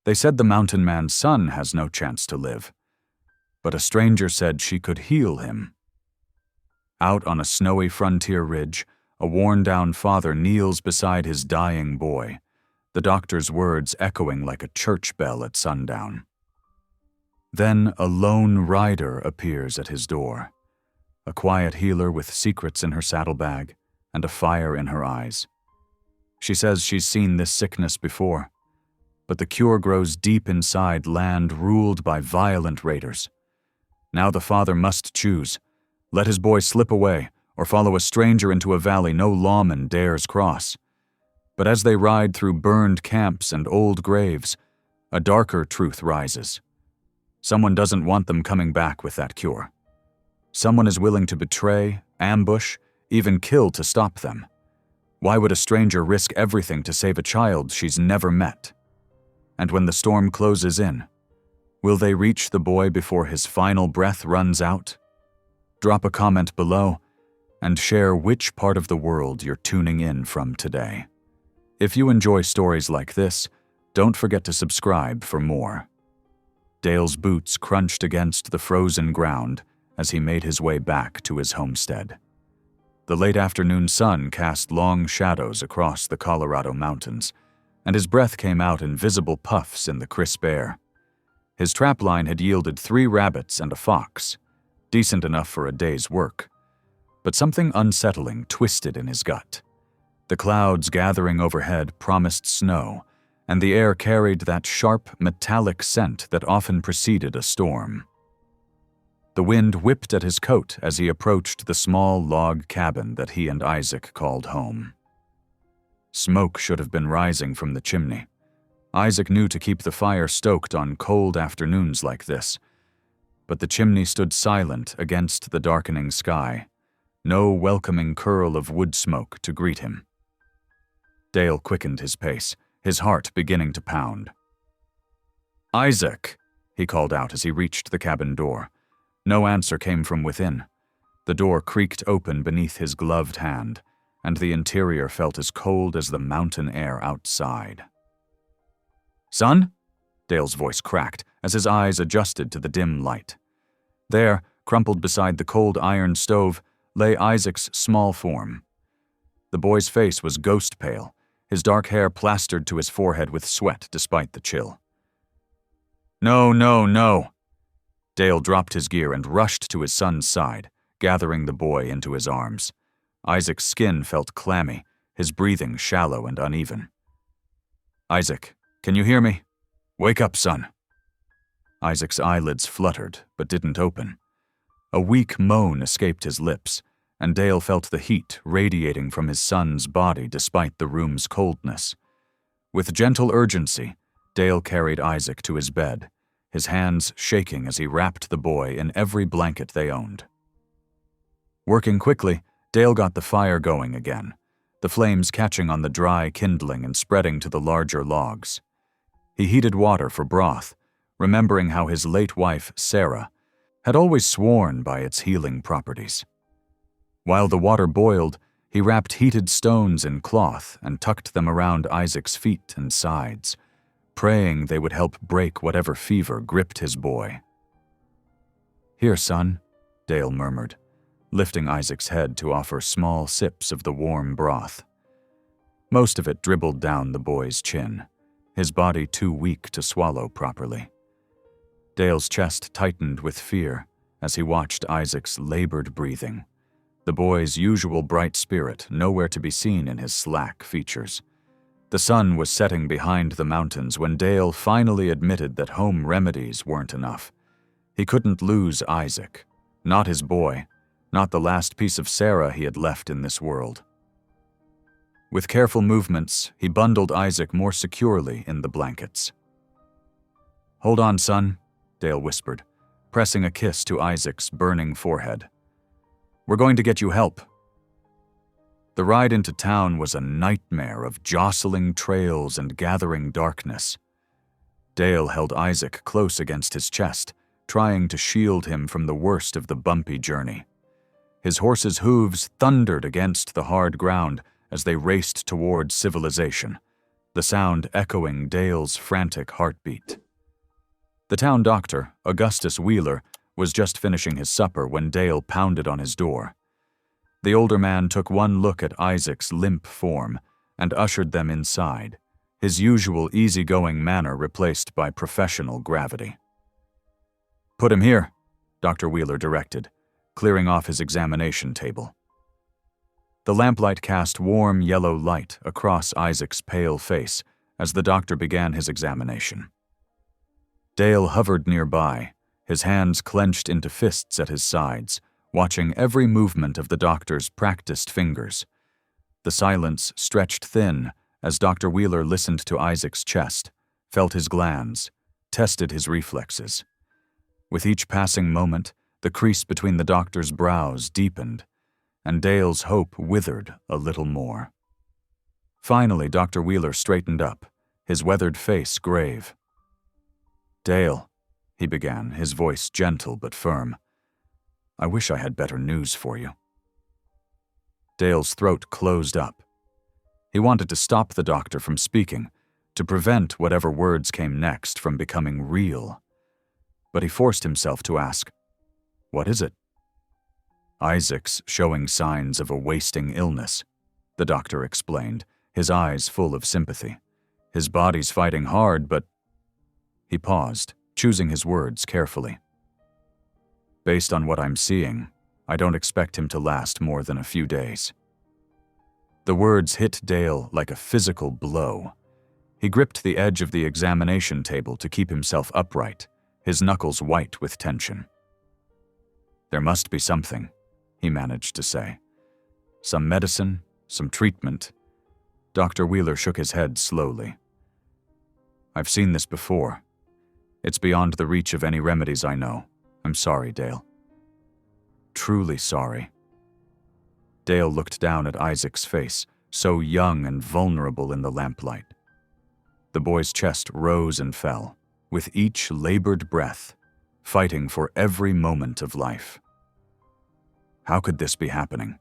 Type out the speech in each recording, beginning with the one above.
They said the mountain man's son has no chance to live, but a stranger said she could heal him. Out on a snowy frontier ridge, a worn-down father kneels beside his dying boy, the doctor's words echoing like a church bell at sundown. Then a lone rider appears at his door, a quiet healer with secrets in her saddlebag and a fire in her eyes. She says she's seen this sickness before, but the cure grows deep inside land ruled by violent raiders. Now the father must choose: let his boy slip away or follow a stranger into a valley no lawman dares cross. But as they ride through burned camps and old graves, a darker truth rises. Someone doesn't want them coming back with that cure. Someone is willing to betray, ambush, even kill to stop them. Why would a stranger risk everything to save a child she's never met? And when the storm closes in, will they reach the boy before his final breath runs out? Drop a comment below and share which part of the world you're tuning in from today. If you enjoy stories like this, don't forget to subscribe for more. Dale's boots crunched against the frozen ground as he made his way back to his homestead. The late afternoon sun cast long shadows across the Colorado mountains, and his breath came out in visible puffs in the crisp air. His trapline had yielded 3 rabbits and a fox, decent enough for a day's work. But something unsettling twisted in his gut. The clouds gathering overhead promised snow, and the air carried that sharp, metallic scent that often preceded a storm. The wind whipped at his coat as he approached the small log cabin that he and Isaac called home. Smoke should have been rising from the chimney. Isaac knew to keep the fire stoked on cold afternoons like this, but the chimney stood silent against the darkening sky, no welcoming curl of wood smoke to greet him. Dale quickened his pace, his heart beginning to pound. "Isaac," he called out as he reached the cabin door. No answer came from within. The door creaked open beneath his gloved hand, and the interior felt as cold as the mountain air outside. "Son?" Dale's voice cracked as his eyes adjusted to the dim light. There, crumpled beside the cold iron stove, lay Isaac's small form. The boy's face was ghost pale, his dark hair plastered to his forehead with sweat despite the chill. "No, no, no!" Dale dropped his gear and rushed to his son's side, gathering the boy into his arms. Isaac's skin felt clammy, his breathing shallow and uneven. "Isaac, can you hear me? Wake up, son." Isaac's eyelids fluttered, but didn't open. A weak moan escaped his lips, and Dale felt the heat radiating from his son's body despite the room's coldness. With gentle urgency, Dale carried Isaac to his bed, his hands shaking as he wrapped the boy in every blanket they owned. Working quickly, Dale got the fire going again, the flames catching on the dry kindling and spreading to the larger logs. He heated water for broth, remembering how his late wife, Sarah, had always sworn by its healing properties. While the water boiled, he wrapped heated stones in cloth and tucked them around Isaac's feet and sides, praying they would help break whatever fever gripped his boy. "Here, son," Dale murmured, lifting Isaac's head to offer small sips of the warm broth. Most of it dribbled down the boy's chin, his body too weak to swallow properly. Dale's chest tightened with fear as he watched Isaac's labored breathing, the boy's usual bright spirit nowhere to be seen in his slack features. The sun was setting behind the mountains when Dale finally admitted that home remedies weren't enough. He couldn't lose Isaac, not his boy, not the last piece of Sarah he had left in this world. With careful movements, he bundled Isaac more securely in the blankets. "Hold on, son," Dale whispered, pressing a kiss to Isaac's burning forehead. "We're going to get you help." The ride into town was a nightmare of jostling trails and gathering darkness. Dale held Isaac close against his chest, trying to shield him from the worst of the bumpy journey. His horse's hooves thundered against the hard ground as they raced toward civilization, the sound echoing Dale's frantic heartbeat. The town doctor, Augustus Wheeler, was just finishing his supper when Dale pounded on his door. The older man took one look at Isaac's limp form and ushered them inside, his usual easygoing manner replaced by professional gravity. "Put him here," Dr. Wheeler directed, clearing off his examination table. The lamplight cast warm yellow light across Isaac's pale face as the doctor began his examination. Dale hovered nearby, his hands clenched into fists at his sides, watching every movement of the doctor's practiced fingers. The silence stretched thin as Dr. Wheeler listened to Isaac's chest, felt his glands, tested his reflexes. With each passing moment, the crease between the doctor's brows deepened, and Dale's hope withered a little more. Finally, Dr. Wheeler straightened up, his weathered face grave. "Dale," he began, his voice gentle but firm, "I wish I had better news for you." Dale's throat closed up. He wanted to stop the doctor from speaking, to prevent whatever words came next from becoming real. But he forced himself to ask, "What is it?" "Isaac's showing signs of a wasting illness," the doctor explained, his eyes full of sympathy. "His body's fighting hard, but—" He paused, choosing his words carefully. "Based on what I'm seeing, I don't expect him to last more than a few days." The words hit Dale like a physical blow. He gripped the edge of the examination table to keep himself upright, his knuckles white with tension. "There must be something," he managed to say. "Some medicine, some treatment." Dr. Wheeler shook his head slowly. "I've seen this before. It's beyond the reach of any remedies I know. I'm sorry, Dale." "Truly sorry." Dale looked down at Isaac's face, so young and vulnerable in the lamplight. The boy's chest rose and fell, with each labored breath, fighting for every moment of life. How could this be happening?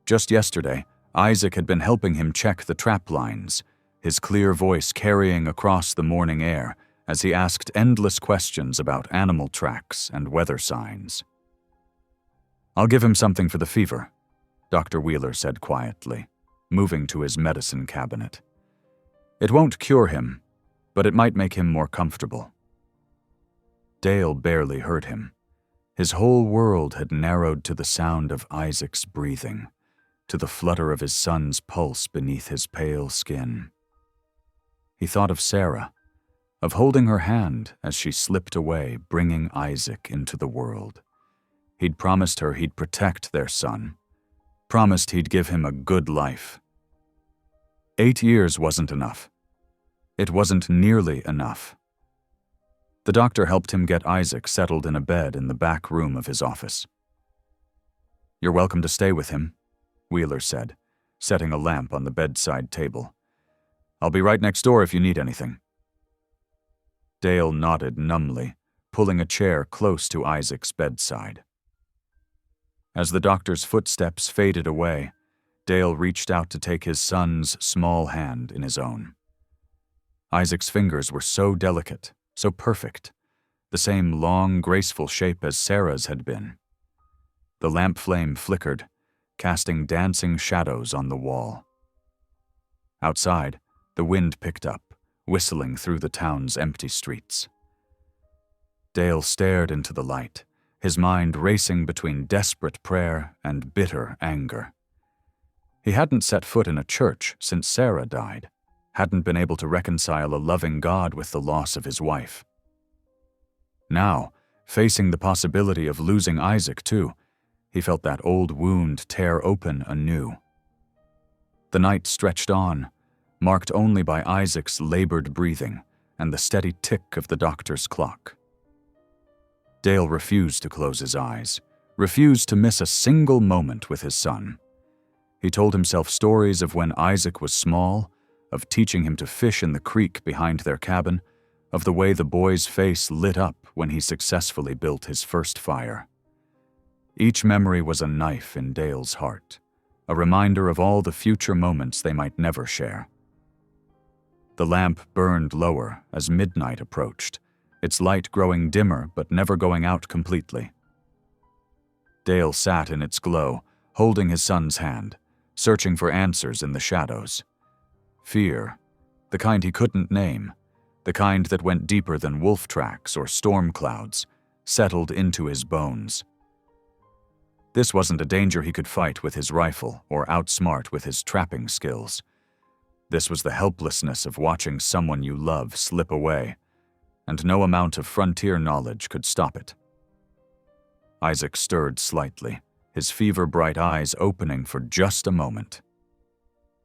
Just yesterday, Isaac had been helping him check the trap lines, his clear voice carrying across the morning air as he asked endless questions about animal tracks and weather signs. "I'll give him something for the fever," Dr. Wheeler said quietly, moving to his medicine cabinet. "It won't cure him, but it might make him more comfortable." Dale barely heard him. His whole world had narrowed to the sound of Isaac's breathing, to the flutter of his son's pulse beneath his pale skin. He thought of Sarah, of holding her hand as she slipped away, bringing Isaac into the world. He'd promised her he'd protect their son, promised he'd give him a good life. 8 years wasn't enough. It wasn't nearly enough. The doctor helped him get Isaac settled in a bed in the back room of his office. "You're welcome to stay with him," Wheeler said, setting a lamp on the bedside table. "I'll be right next door if you need anything." Dale nodded numbly, pulling a chair close to Isaac's bedside. As the doctor's footsteps faded away, Dale reached out to take his son's small hand in his own. Isaac's fingers were so delicate, so perfect, the same long, graceful shape as Sarah's had been. The lamp flame flickered, casting dancing shadows on the wall. Outside, the wind picked up, whistling through the town's empty streets. Dale stared into the light, his mind racing between desperate prayer and bitter anger. He hadn't set foot in a church since Sarah died, hadn't been able to reconcile a loving God with the loss of his wife. Now, facing the possibility of losing Isaac too, he felt that old wound tear open anew. The night stretched on, marked only by Isaac's labored breathing and the steady tick of the doctor's clock. Dale refused to close his eyes, refused to miss a single moment with his son. He told himself stories of when Isaac was small, of teaching him to fish in the creek behind their cabin, of the way the boy's face lit up when he successfully built his first fire. Each memory was a knife in Dale's heart, a reminder of all the future moments they might never share. The lamp burned lower as midnight approached, its light growing dimmer but never going out completely. Dale sat in its glow, holding his son's hand, searching for answers in the shadows. Fear, the kind he couldn't name, the kind that went deeper than wolf tracks or storm clouds, settled into his bones. This wasn't a danger he could fight with his rifle or outsmart with his trapping skills. This was the helplessness of watching someone you love slip away, and no amount of frontier knowledge could stop it. Isaac stirred slightly, his fever-bright eyes opening for just a moment.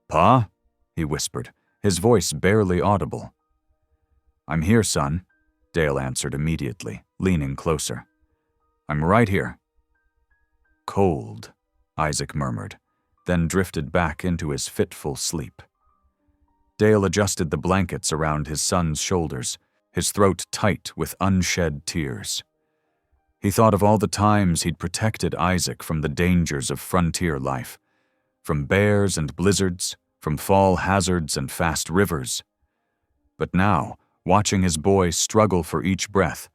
"Pa?" he whispered, his voice barely audible. "I'm here, son," Dale answered immediately, leaning closer. "I'm right here." "Cold," Isaac murmured, then drifted back into his fitful sleep. Dale adjusted the blankets around his son's shoulders, his throat tight with unshed tears. He thought of all the times he'd protected Isaac from the dangers of frontier life, from bears and blizzards, from fall hazards and fast rivers. But now, watching his boy struggle for each breath,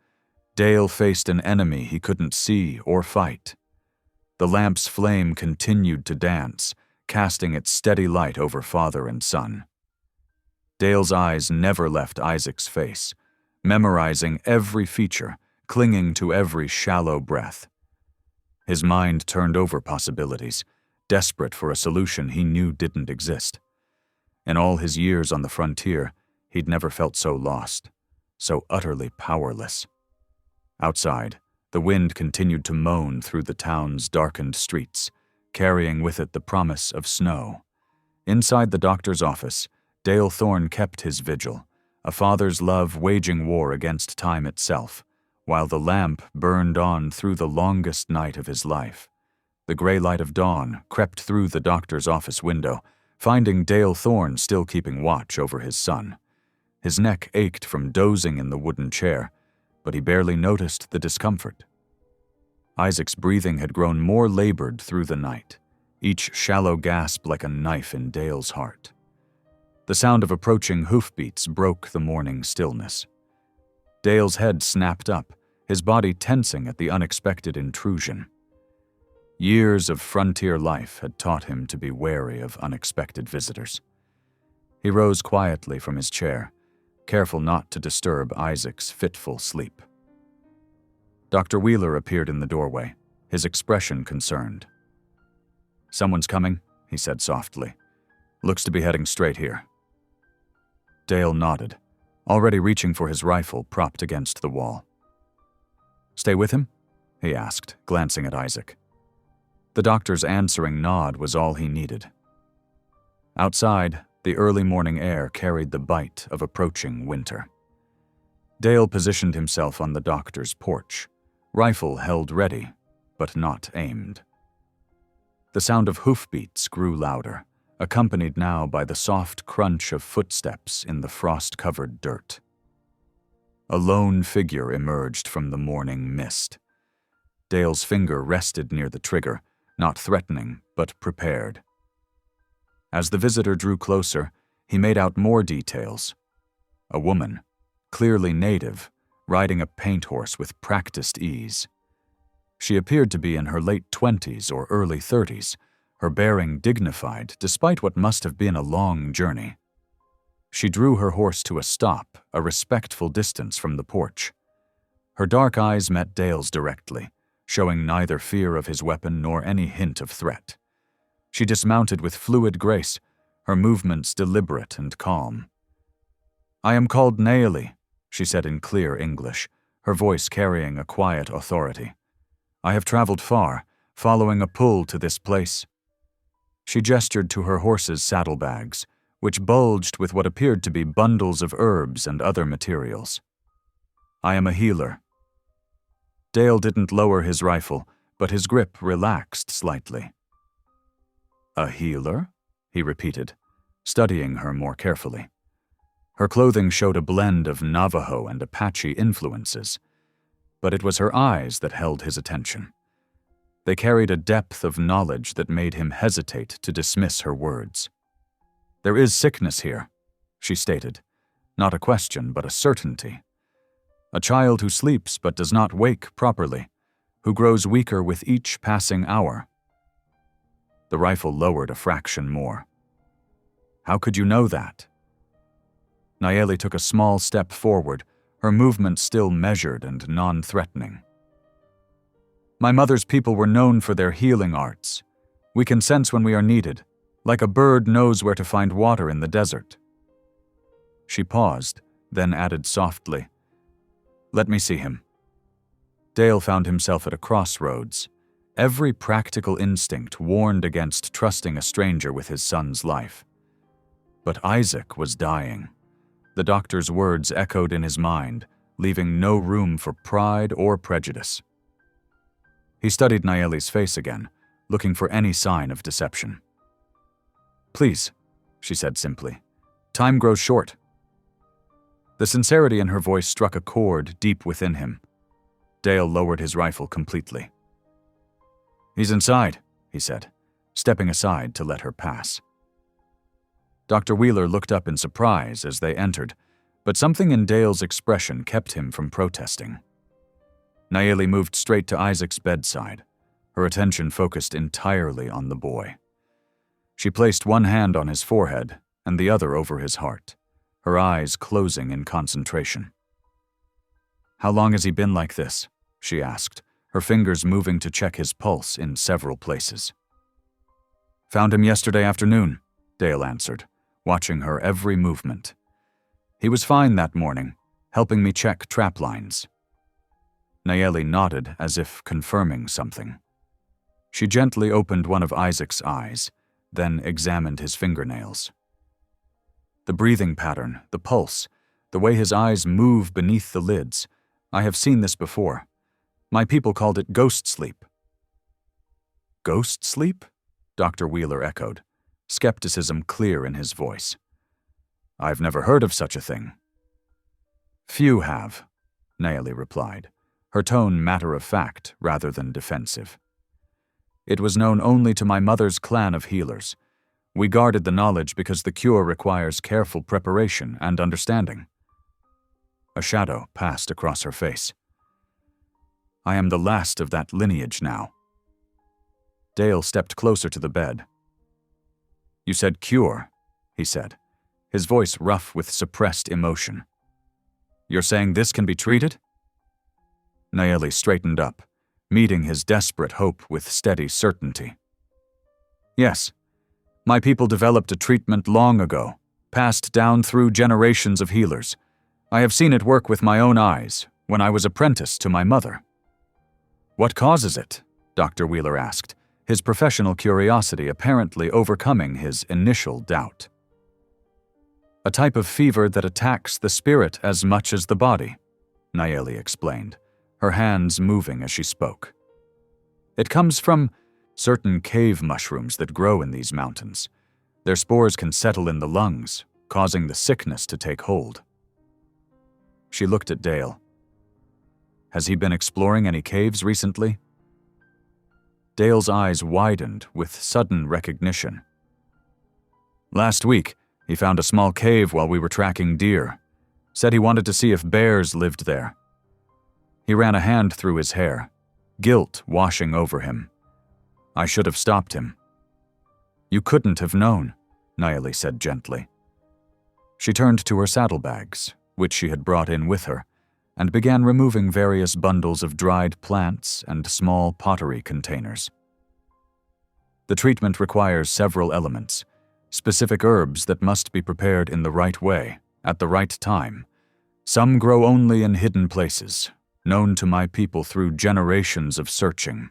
Dale faced an enemy he couldn't see or fight. The lamp's flame continued to dance, casting its steady light over father and son. Dale's eyes never left Isaac's face, memorizing every feature, clinging to every shallow breath. His mind turned over possibilities, desperate for a solution he knew didn't exist. In all his years on the frontier, he'd never felt so lost, so utterly powerless. Outside, the wind continued to moan through the town's darkened streets, carrying with it the promise of snow. Inside the doctor's office, Dale Thorne kept his vigil, a father's love waging war against time itself, while the lamp burned on through the longest night of his life. The gray light of dawn crept through the doctor's office window, finding Dale Thorne still keeping watch over his son. His neck ached from dozing in the wooden chair, but he barely noticed the discomfort. Isaac's breathing had grown more labored through the night, each shallow gasp like a knife in Dale's heart. The sound of approaching hoofbeats broke the morning stillness. Dale's head snapped up, his body tensing at the unexpected intrusion. Years of frontier life had taught him to be wary of unexpected visitors. He rose quietly from his chair, careful not to disturb Isaac's fitful sleep. Dr. Wheeler appeared in the doorway, his expression concerned. "Someone's coming," he said softly. "Looks to be heading straight here." Dale nodded, already reaching for his rifle propped against the wall. "Stay with him?" he asked, glancing at Isaac. The doctor's answering nod was all he needed. Outside, the early morning air carried the bite of approaching winter. Dale positioned himself on the doctor's porch, rifle held ready, but not aimed. The sound of hoofbeats grew louder, accompanied now by the soft crunch of footsteps in the frost-covered dirt. A lone figure emerged from the morning mist. Dale's finger rested near the trigger, not threatening, but prepared. As the visitor drew closer, he made out more details. A woman, clearly native, riding a paint horse with practiced ease. She appeared to be in her late 20s or early 30s, her bearing dignified despite what must have been a long journey. She drew her horse to a stop, a respectful distance from the porch. Her dark eyes met Dale's directly, showing neither fear of his weapon nor any hint of threat. She dismounted with fluid grace, her movements deliberate and calm. "I am called Naomi," she said in clear English, her voice carrying a quiet authority. "I have traveled far, following a pull to this place." She gestured to her horse's saddlebags, which bulged with what appeared to be bundles of herbs and other materials. "I am a healer." Dale didn't lower his rifle, but his grip relaxed slightly. "A healer?" he repeated, studying her more carefully. Her clothing showed a blend of Navajo and Apache influences, but it was her eyes that held his attention. They carried a depth of knowledge that made him hesitate to dismiss her words. "There is sickness here," she stated, Not a question, but a certainty. A child who sleeps but does not wake properly, who grows weaker with each passing hour. The rifle lowered a fraction more. How could you know that? Nayeli took a small step forward, her movement still measured and non-threatening. My mother's people were known for their healing arts. We can sense when we are needed, like a bird knows where to find water in the desert. She paused, then added softly, "Let me see him." Dale found himself at a crossroads. Every practical instinct warned against trusting a stranger with his son's life. But Isaac was dying. The doctor's words echoed in his mind, leaving no room for pride or prejudice. He studied Nayeli's face again, looking for any sign of deception. "Please," she said simply. "Time grows short." The sincerity in her voice struck a chord deep within him. Dale lowered his rifle completely. "He's inside," he said, stepping aside to let her pass. Dr. Wheeler looked up in surprise as they entered, but something in Dale's expression kept him from protesting. Nayeli moved straight to Isaac's bedside, her attention focused entirely on the boy. She placed one hand on his forehead and the other over his heart, her eyes closing in concentration. "How long has he been like this?" she asked, her fingers moving to check his pulse in several places. "Found him yesterday afternoon," Dale answered, watching her every movement. "He was fine that morning, helping me check trap lines." Nayeli nodded as if confirming something. She gently opened one of Isaac's eyes, then examined his fingernails. The breathing pattern, the pulse, the way his eyes move beneath the lids, I have seen this before. My people called it ghost sleep. "Ghost sleep?" Dr. Wheeler echoed, skepticism clear in his voice. "I've never heard of such a thing." "Few have," Nayeli replied, her tone matter-of-fact rather than defensive. "It was known only to my mother's clan of healers. We guarded the knowledge because the cure requires careful preparation and understanding." A shadow passed across her face. "I am the last of that lineage now." Dale stepped closer to the bed. "You said cure," he said, his voice rough with suppressed emotion. "You're saying this can be treated?" Nayeli straightened up, meeting his desperate hope with steady certainty. "Yes. My people developed a treatment long ago, passed down through generations of healers. I have seen it work with my own eyes when I was apprenticed to my mother." "What causes it?" Dr. Wheeler asked, his professional curiosity apparently overcoming his initial doubt. "A type of fever that attacks the spirit as much as the body," Nayeli explained, her hands moving as she spoke. "It comes from certain cave mushrooms that grow in these mountains. Their spores can settle in the lungs, causing the sickness to take hold." She looked at Dale. "Has he been exploring any caves recently?" Dale's eyes widened with sudden recognition. "Last week, he found a small cave while we were tracking deer. Said he wanted to see if bears lived there." He ran a hand through his hair, guilt washing over him. "I should have stopped him." "You couldn't have known," Nayeli said gently. She turned to her saddlebags, which she had brought in with her, and began removing various bundles of dried plants and small pottery containers. "The treatment requires several elements, specific herbs that must be prepared in the right way, at the right time. Some grow only in hidden places, known to my people through generations of searching."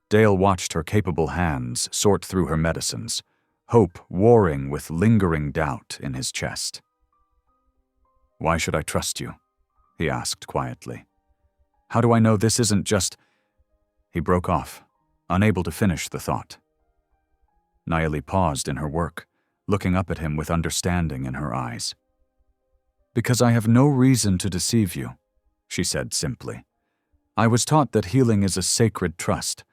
Dale watched her capable hands sort through her medicines, hope warring with lingering doubt in his chest. "Why should I trust you?" he asked quietly. "How do I know this isn't just—" He broke off, unable to finish the thought. Nayeli paused in her work, looking up at him with understanding in her eyes. "Because I have no reason to deceive you," she said simply. "I was taught that healing is a sacred trust.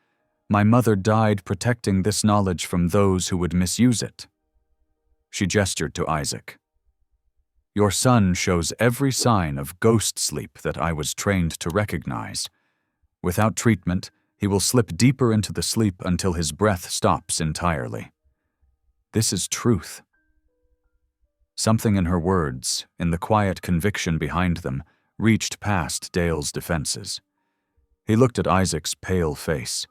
My mother died protecting this knowledge from those who would misuse it." She gestured to Isaac. Your son shows every sign of ghost sleep that I was trained to recognize. Without treatment, he will slip deeper into the sleep until his breath stops entirely. This is truth." Something in her words, in the quiet conviction behind them, reached past Dale's defenses. He looked at Isaac's pale face,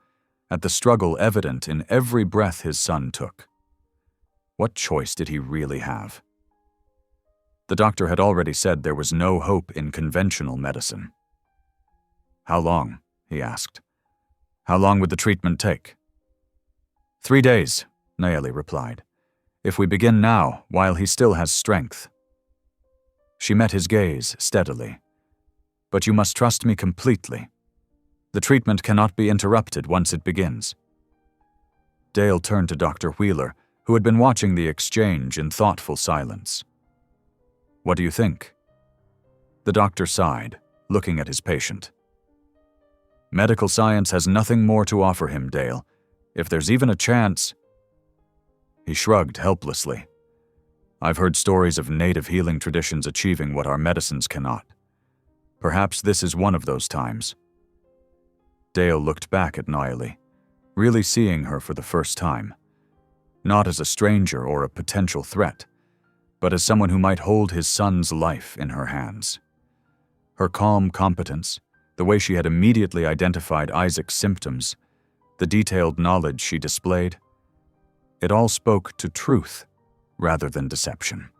at the struggle evident in every breath his son took. What choice did he really have? The doctor had already said there was no hope in conventional medicine. "How long?" he asked. "How long would the treatment take?" 3 days, Nayeli replied. "If we begin now, while he still has strength." She met his gaze steadily. "But you must trust me completely. The treatment cannot be interrupted once it begins." Dale turned to Dr. Wheeler, who had been watching the exchange in thoughtful silence. "What do you think?" The doctor sighed, looking at his patient. "Medical science has nothing more to offer him, Dale. If there's even a chance—" He shrugged helplessly. "I've heard stories of native healing traditions achieving what our medicines cannot. Perhaps this is one of those times." Dale looked back at Nayeli, really seeing her for the first time. Not as a stranger or a potential threat, but as someone who might hold his son's life in her hands. Her calm competence, the way she had immediately identified Isaac's symptoms, the detailed knowledge she displayed, it all spoke to truth rather than deception.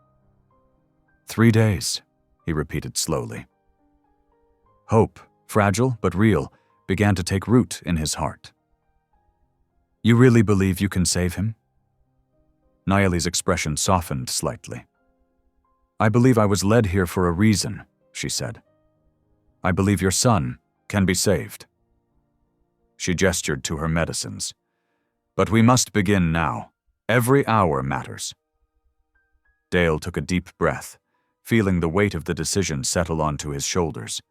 3 days, he repeated slowly. Hope, fragile but real, began to take root in his heart. "You really believe you can save him?" Nayeli's expression softened slightly. "I believe I was led here for a reason," she said. "I believe your son can be saved." She gestured to her medicines. "But we must begin now. Every hour matters." Dale took a deep breath, feeling the weight of the decision settle onto his shoulders.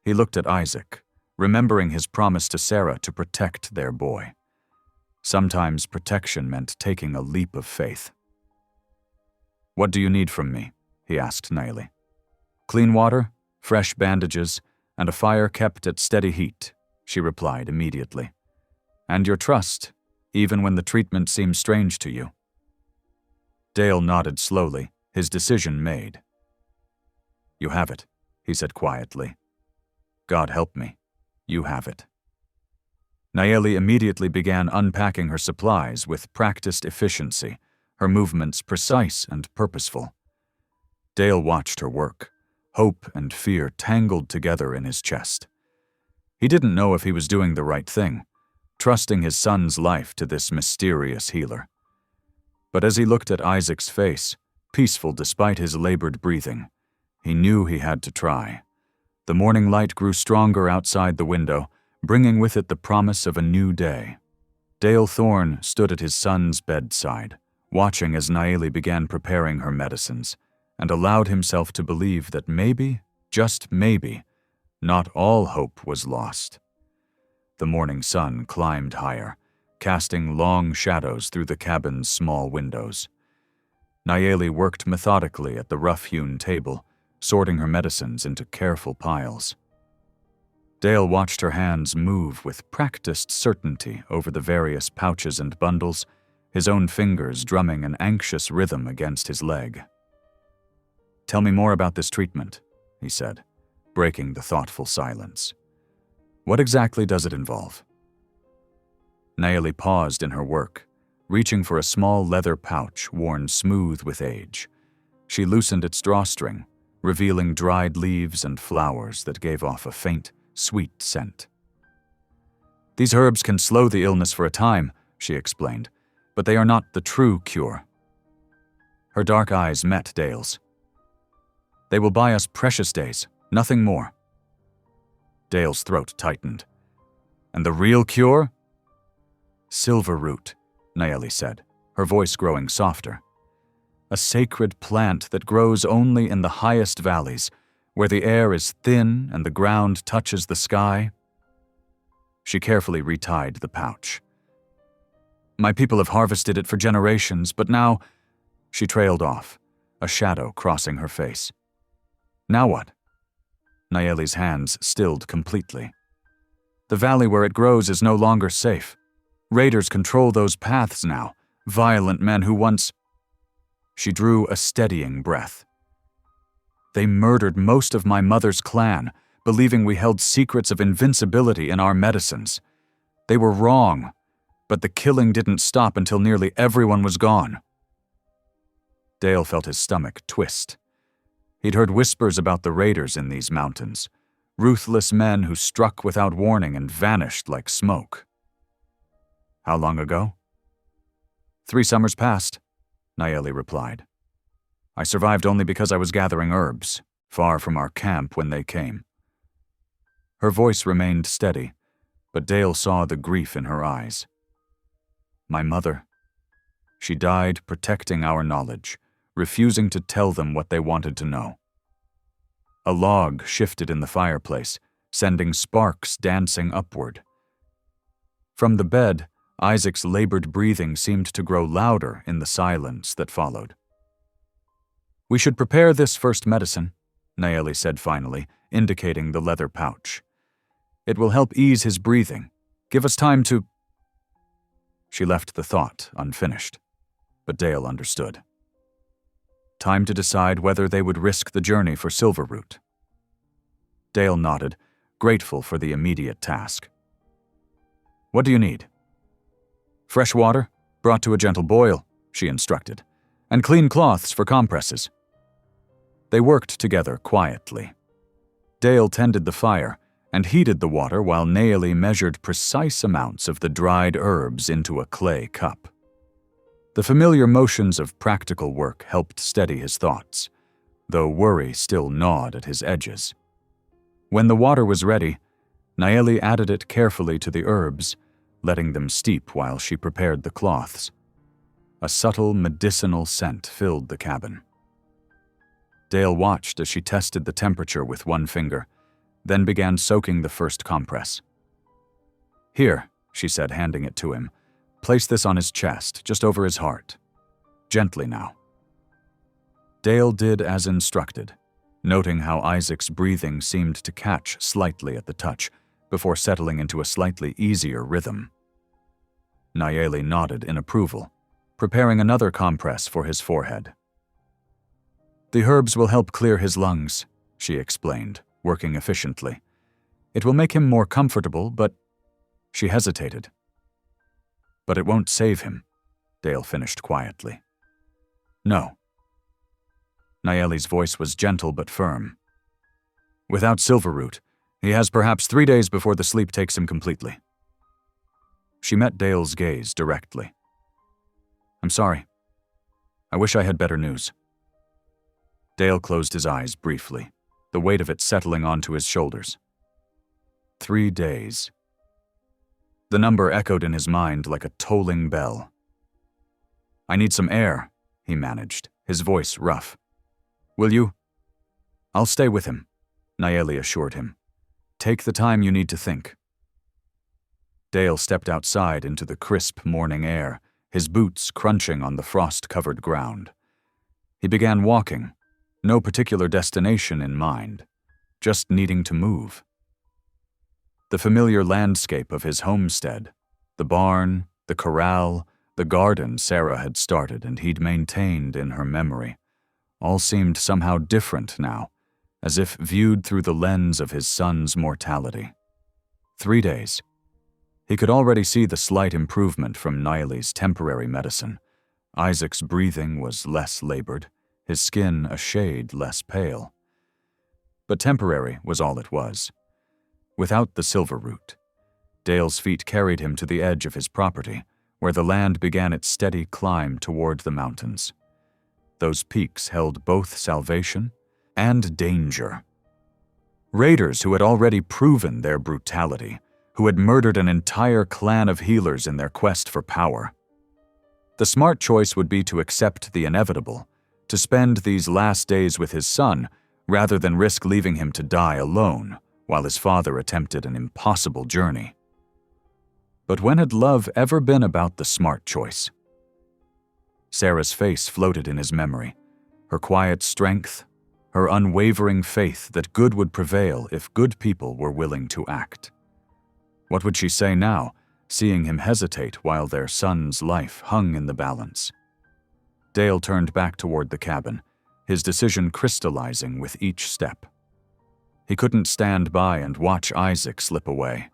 He looked at Isaac, remembering his promise to Sarah to protect their boy. Sometimes protection meant taking a leap of faith. "What do you need from me?" he asked Nayeli. "Clean water, fresh bandages, and a fire kept at steady heat," she replied immediately. "And your trust, even when the treatment seems strange to you." Dale nodded slowly, his decision made. "You have it," he said quietly. "God help me, you have it." Nayeli immediately began unpacking her supplies with practiced efficiency, her movements precise and purposeful. Dale watched her work, hope and fear tangled together in his chest. He didn't know if he was doing the right thing, trusting his son's life to this mysterious healer. But as he looked at Isaac's face, peaceful despite his labored breathing, he knew he had to try. The morning light grew stronger outside the window, bringing with it the promise of a new day. Dale Thorne stood at his son's bedside, watching as Nayeli began preparing her medicines, and allowed himself to believe that maybe, just maybe, not all hope was lost. The morning sun climbed higher, casting long shadows through the cabin's small windows. Nayeli worked methodically at the rough-hewn table, sorting her medicines into careful piles. Dale watched her hands move with practiced certainty over the various pouches and bundles, his own fingers drumming an anxious rhythm against his leg. "Tell me more about this treatment," he said, breaking the thoughtful silence. "What exactly does it involve?" Nayeli paused in her work, reaching for a small leather pouch worn smooth with age. She loosened its drawstring, revealing dried leaves and flowers that gave off a faint, sweet scent. "These herbs can slow the illness for a time," she explained, "but they are not the true cure." Her dark eyes met Dale's. "They will buy us precious days, nothing more." Dale's throat tightened. "And the real cure?" "Silver root," Nayeli said, her voice growing softer. "A sacred plant that grows only in the highest valleys, where the air is thin and the ground touches the sky." She carefully retied the pouch. "My people have harvested it for generations, but now—" She trailed off, a shadow crossing her face. Now what? Nayeli's hands stilled completely. The valley where it grows is no longer safe. Raiders control those paths now, violent men who once… She drew a steadying breath. They murdered most of my mother's clan, believing we held secrets of invincibility in our medicines. They were wrong, but the killing didn't stop until nearly everyone was gone. Dale felt his stomach twist. He'd heard whispers about the raiders in these mountains, ruthless men who struck without warning and vanished like smoke. How long ago? 3 summers past, Nayeli replied. I survived only because I was gathering herbs, far from our camp when they came. Her voice remained steady, but Dale saw the grief in her eyes. My mother. She died protecting our knowledge, refusing to tell them what they wanted to know. A log shifted in the fireplace, sending sparks dancing upward. From the bed, Isaac's labored breathing seemed to grow louder in the silence that followed. We should prepare this first medicine, Nayeli said finally, indicating the leather pouch. It will help ease his breathing. Give us time to… She left the thought unfinished, but Dale understood. Time to decide whether they would risk the journey for Silverroot. Dale nodded, grateful for the immediate task. What do you need? Fresh water, brought to a gentle boil, she instructed, and clean cloths for compresses. They worked together quietly. Dale tended the fire and heated the water while Nayeli measured precise amounts of the dried herbs into a clay cup. The familiar motions of practical work helped steady his thoughts, though worry still gnawed at his edges. When the water was ready, Nayeli added it carefully to the herbs, letting them steep while she prepared the cloths. A subtle medicinal scent filled the cabin. Dale watched as she tested the temperature with one finger, then began soaking the first compress. Here, she said, handing it to him. Place this on his chest, just over his heart. Gently now. Dale did as instructed, noting how Isaac's breathing seemed to catch slightly at the touch, before settling into a slightly easier rhythm. Nayeli nodded in approval, preparing another compress for his forehead. The herbs will help clear his lungs, she explained, working efficiently. It will make him more comfortable, but… She hesitated. But it won't save him, Dale finished quietly. No. Nayeli's voice was gentle but firm. Without Silverroot, he has perhaps 3 days before the sleep takes him completely. She met Dale's gaze directly. I'm sorry. I wish I had better news. Dale closed his eyes briefly, the weight of it settling onto his shoulders. 3 days. The number echoed in his mind like a tolling bell. I need some air, he managed, his voice rough. Will you? I'll stay with him, Nayeli assured him. Take the time you need to think. Dale stepped outside into the crisp morning air, his boots crunching on the frost-covered ground. He began walking, no particular destination in mind, just needing to move. The familiar landscape of his homestead, the barn, the corral, the garden Sarah had started and he'd maintained in her memory, all seemed somehow different now, as if viewed through the lens of his son's mortality. 3 days. He could already see the slight improvement from Nayeli's temporary medicine. Isaac's breathing was less labored, his skin a shade less pale. But temporary was all it was. Without the Silverroot, Dale's feet carried him to the edge of his property, where the land began its steady climb toward the mountains. Those peaks held both salvation and danger. Raiders who had already proven their brutality, who had murdered an entire clan of healers in their quest for power. The smart choice would be to accept the inevitable, to spend these last days with his son, rather than risk leaving him to die alone, while his father attempted an impossible journey. But when had love ever been about the smart choice? Sarah's face floated in his memory, Her quiet strength, her unwavering faith that good would prevail if good people were willing to act. What would she say now, seeing him hesitate while their son's life hung in the balance? Dale turned back toward the cabin, his decision crystallizing with each step. He couldn't stand by and watch Isaac slip away,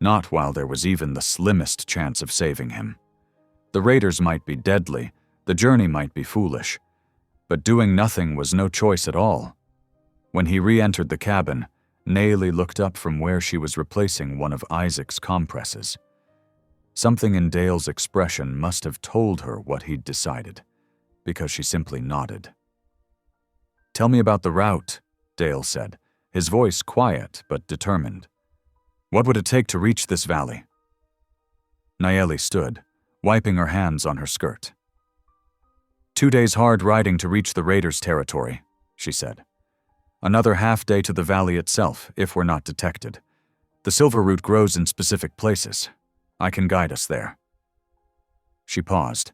not while there was even the slimmest chance of saving him. The raiders might be deadly, the journey might be foolish, but doing nothing was no choice at all. When he re-entered the cabin, Nayeli looked up from where she was replacing one of Isaac's compresses. Something in Dale's expression must have told her what he'd decided, because she simply nodded. "Tell me about the route," Dale said, his voice quiet but determined. "What would it take to reach this valley?" Nayeli stood, wiping her hands on her skirt. 2 days hard riding to reach the raiders' territory, she said. Another half-day to the valley itself, if we're not detected. The silver root grows in specific places. I can guide us there. She paused.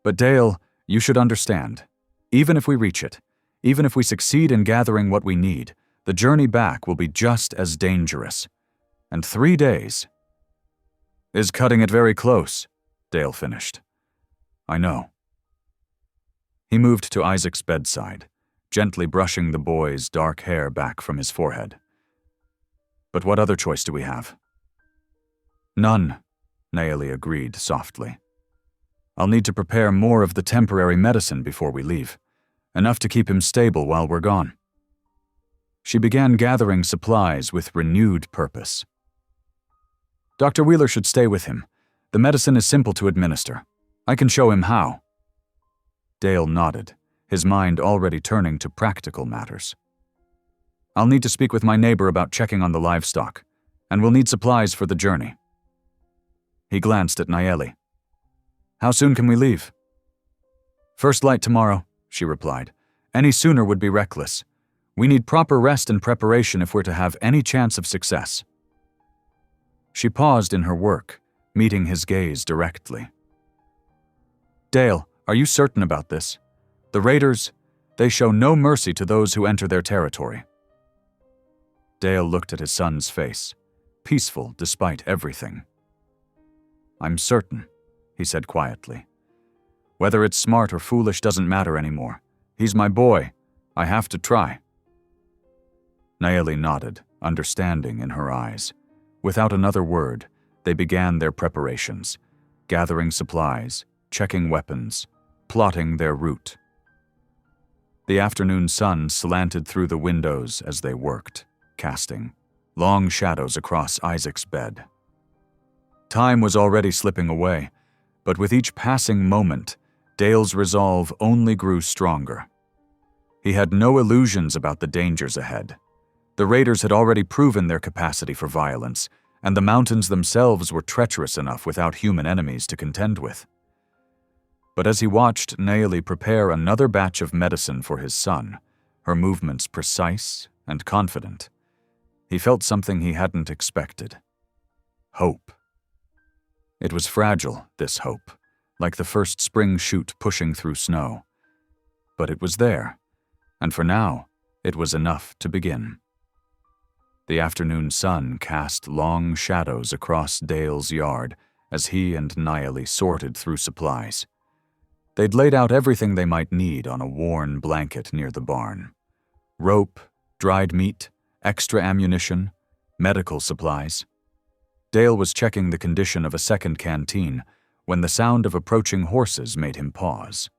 "But Dale, you should understand. Even if we reach it, even if we succeed in gathering what we need, the journey back will be just as dangerous. And 3 days is cutting it very close," Dale finished. "I know." He moved to Isaac's bedside, gently brushing the boy's dark hair back from his forehead. "But what other choice do we have?" "None," Nayeli agreed softly. "I'll need to prepare more of the temporary medicine before we leave, enough to keep him stable while we're gone." She began gathering supplies with renewed purpose. "Dr. Wheeler should stay with him. The medicine is simple to administer. I can show him how." Dale nodded, his mind already turning to practical matters. "I'll need to speak with my neighbor about checking on the livestock, and we'll need supplies for the journey." He glanced at Nayeli. "How soon can we leave?" "First light tomorrow," she replied. "Any sooner would be reckless. We need proper rest and preparation if we're to have any chance of success." She paused in her work, meeting his gaze directly. "Dale, are you certain about this? The raiders, they show no mercy to those who enter their territory." Dale looked at his son's face, peaceful despite everything. "I'm certain," he said quietly. "Whether it's smart or foolish doesn't matter anymore. He's my boy. I have to try." Nayeli nodded, understanding in her eyes. Without another word, they began their preparations, gathering supplies, checking weapons, plotting their route. The afternoon sun slanted through the windows as they worked, casting long shadows across Isaac's bed. Time was already slipping away, but with each passing moment, Dale's resolve only grew stronger. He had no illusions about the dangers ahead. The raiders had already proven their capacity for violence, and the mountains themselves were treacherous enough without human enemies to contend with. But as he watched Nayeli prepare another batch of medicine for his son, her movements precise and confident, he felt something he hadn't expected. Hope. It was fragile, this hope, like the first spring shoot pushing through snow. But it was there, and for now, it was enough to begin. The afternoon sun cast long shadows across Dale's yard as he and Nayeli sorted through supplies. They'd laid out everything they might need on a worn blanket near the barn. Rope, dried meat, extra ammunition, medical supplies. Dale was checking the condition of a second canteen when the sound of approaching horses made him pause.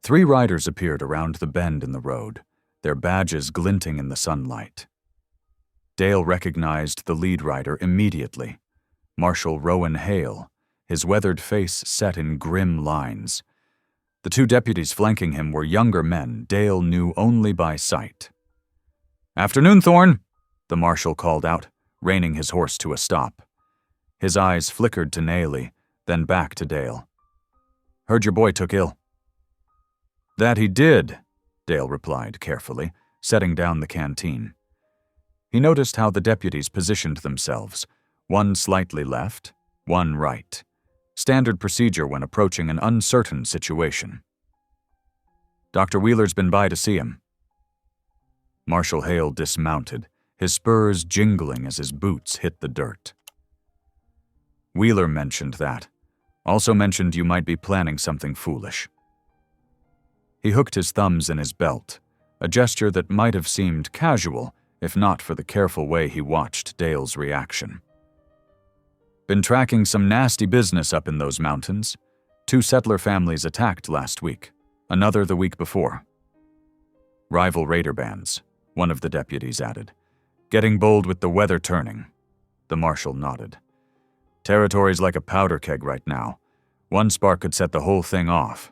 3 riders appeared around the bend in the road, their badges glinting in the sunlight. Dale recognized the lead rider immediately, Marshal Rowan Hale, his weathered face set in grim lines. The 2 deputies flanking him were younger men Dale knew only by sight. "Afternoon, Thorne," the marshal called out, reining his horse to a stop. His eyes flickered to Nayeli, then back to Dale. "Heard your boy took ill." "That he did," Dale replied carefully, setting down the canteen. He noticed how the deputies positioned themselves, one slightly left, one right. Standard procedure when approaching an uncertain situation. Dr. Wheeler's been by to see him." Marshal Hale dismounted, his spurs jingling as his boots hit the dirt. "Wheeler mentioned that. Also mentioned you might be planning something foolish." He hooked his thumbs in his belt, a gesture that might have seemed casual if not for the careful way he watched Dale's reaction. "Been tracking some nasty business up in those mountains. 2 settler families attacked last week, another the week before. Rival raider bands," one of the deputies added. "Getting bold with the weather turning." The marshal nodded. "Territory's like a powder keg right now. One spark could set the whole thing off."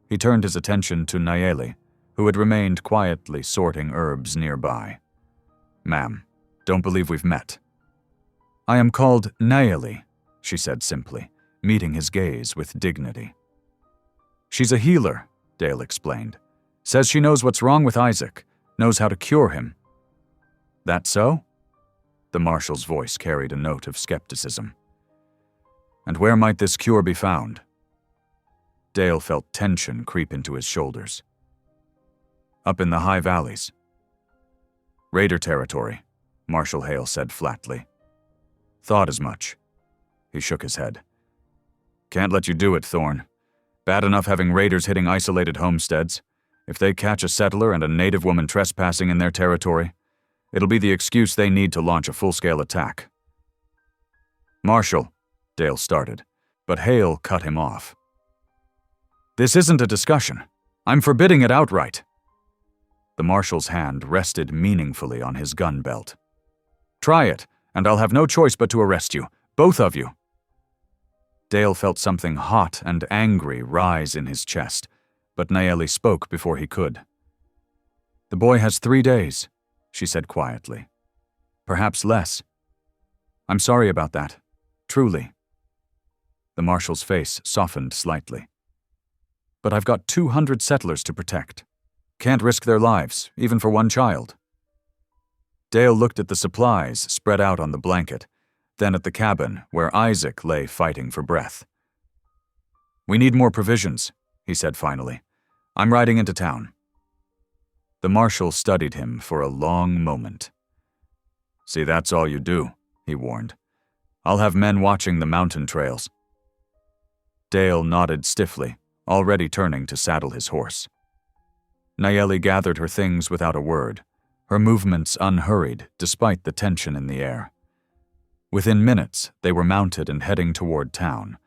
He turned his attention to Nayeli, who had remained quietly sorting herbs nearby. "Ma'am, don't believe we've met." "I am called Nayeli," she said simply, meeting his gaze with dignity. "She's a healer," Dale explained. "Says she knows what's wrong with Isaac, knows how to cure him." "That so?" The marshal's voice carried a note of skepticism. "And where might this cure be found?" Dale felt tension creep into his shoulders. "Up in the high valleys." "Raider territory," Marshal Hale said flatly. "Thought as much." He shook his head. "Can't let you do it, Thorne. Bad enough having raiders hitting isolated homesteads. If they catch a settler and a native woman trespassing in their territory, it'll be the excuse they need to launch a full-scale attack." "Marshal," Dale started, but Hale cut him off. "This isn't a discussion. I'm forbidding it outright." The marshal's hand rested meaningfully on his gun belt. "Try it, and I'll have no choice but to arrest you, both of you." Dale felt something hot and angry rise in his chest, but Nayeli spoke before he could. "The boy has 3 days," she said quietly. "Perhaps less. I'm sorry about that, truly." The marshal's face softened slightly. "But I've got 200 settlers to protect. Can't risk their lives, even for one child." Dale looked at the supplies spread out on the blanket, then at the cabin where Isaac lay fighting for breath. "We need more provisions," he said finally. "I'm riding into town." The marshal studied him for a long moment. "See, that's all you do," he warned. "I'll have men watching the mountain trails." Dale nodded stiffly, already turning to saddle his horse. Nayeli gathered her things without a word, her movements unhurried despite the tension in the air. Within minutes, they were mounted and heading toward town,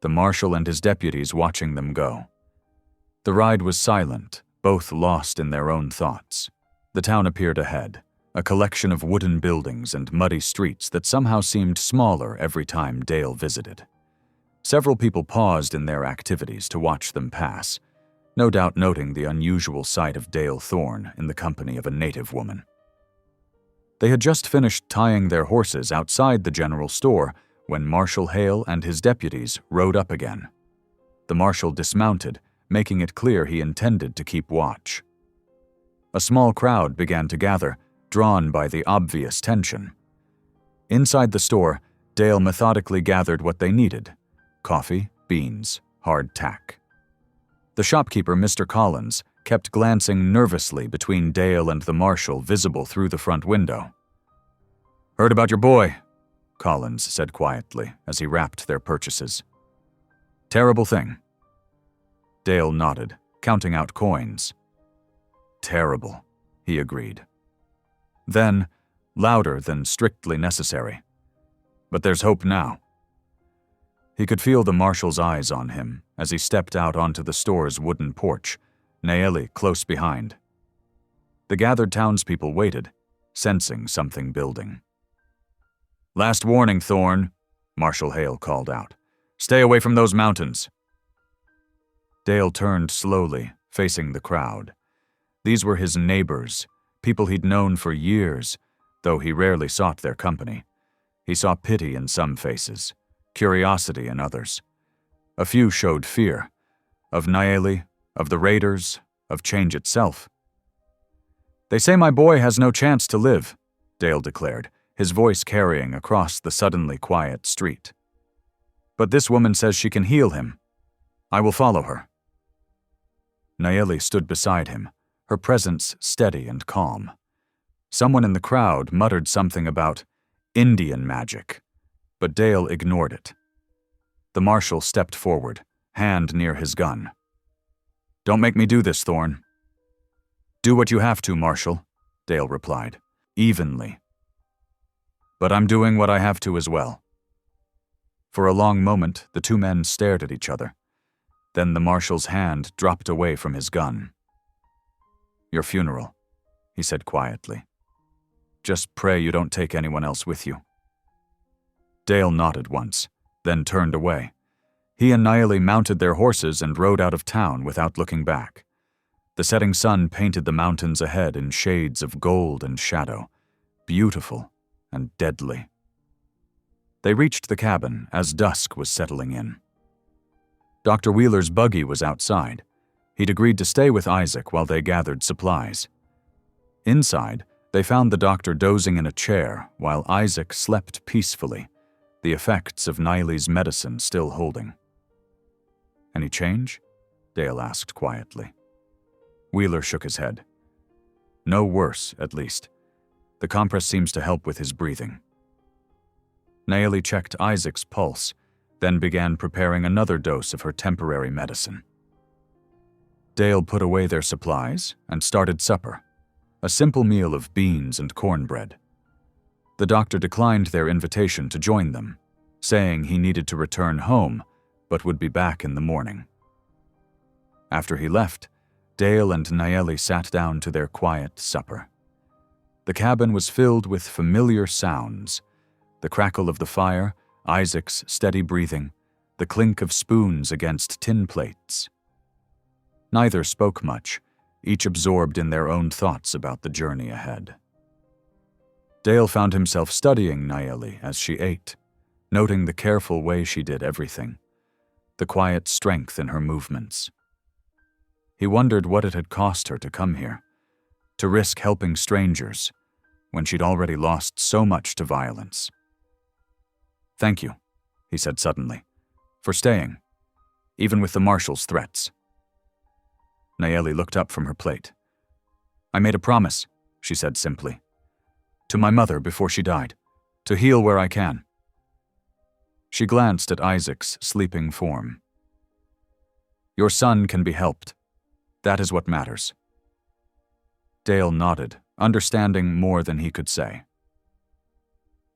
the marshal and his deputies watching them go. The ride was silent, both lost in their own thoughts. The town appeared ahead, a collection of wooden buildings and muddy streets that somehow seemed smaller every time Dale visited. Several people paused in their activities to watch them pass, no doubt noting the unusual sight of Dale Thorne in the company of a native woman. They had just finished tying their horses outside the general store when Marshal Hale and his deputies rode up again. The marshal dismounted, making it clear he intended to keep watch. A small crowd began to gather, drawn by the obvious tension. Inside the store, Dale methodically gathered what they needed: coffee, beans, hard tack. The shopkeeper, Mr. Collins, kept glancing nervously between Dale and the marshal visible through the front window. "Heard about your boy," Collins said quietly as he wrapped their purchases. "Terrible thing." Dale nodded, counting out coins. "Terrible," he agreed. Then, louder than strictly necessary, "But there's hope now." He could feel the marshal's eyes on him as he stepped out onto the store's wooden porch, Nayeli close behind. The gathered townspeople waited, sensing something building. "Last warning, Thorne," Marshal Hale called out. "Stay away from those mountains." Dale turned slowly, facing the crowd. These were his neighbors, people he'd known for years, though he rarely sought their company. He saw pity in some faces, curiosity in others. A few showed fear, of Nayeli, of the raiders, of change itself. "They say my boy has no chance to live," Dale declared, his voice carrying across the suddenly quiet street. "But this woman says she can heal him. I will follow her." Nayeli stood beside him, her presence steady and calm. Someone in the crowd muttered something about Indian magic, but Dale ignored it. The marshal stepped forward, hand near his gun. "Don't make me do this, Thorne." "Do what you have to, Marshal," Dale replied, evenly. "But I'm doing what I have to as well." For a long moment, the two men stared at each other. Then the marshal's hand dropped away from his gun. "Your funeral," he said quietly. "Just pray you don't take anyone else with you." Dale nodded once, then turned away. He and Nayeli mounted their horses and rode out of town without looking back. The setting sun painted the mountains ahead in shades of gold and shadow, beautiful and deadly. They reached the cabin as dusk was settling in. Dr. Wheeler's buggy was outside. He'd agreed to stay with Isaac while they gathered supplies. Inside, they found the doctor dozing in a chair while Isaac slept peacefully, the effects of Nayeli's medicine still holding. "Any change?" Dale asked quietly. Wheeler shook his head. "No worse, at least. The compress seems to help with his breathing." Nayeli checked Isaac's pulse, then began preparing another dose of her temporary medicine. Dale put away their supplies and started supper, a simple meal of beans and cornbread. The doctor declined their invitation to join them, saying he needed to return home but would be back in the morning. After he left, Dale and Nayeli sat down to their quiet supper. The cabin was filled with familiar sounds: the crackle of the fire, Isaac's steady breathing, the clink of spoons against tin plates. Neither spoke much, each absorbed in their own thoughts about the journey ahead. Dale found himself studying Nayeli as she ate, noting the careful way she did everything, the quiet strength in her movements. He wondered what it had cost her to come here, to risk helping strangers, when she'd already lost so much to violence. "Thank you," he said suddenly, "for staying, even with the marshal's threats." Nayeli looked up from her plate. "I made a promise," she said simply, "to my mother before she died, to heal where I can." She glanced at Isaac's sleeping form. "Your son can be helped. That is what matters." Dale nodded, understanding more than he could say.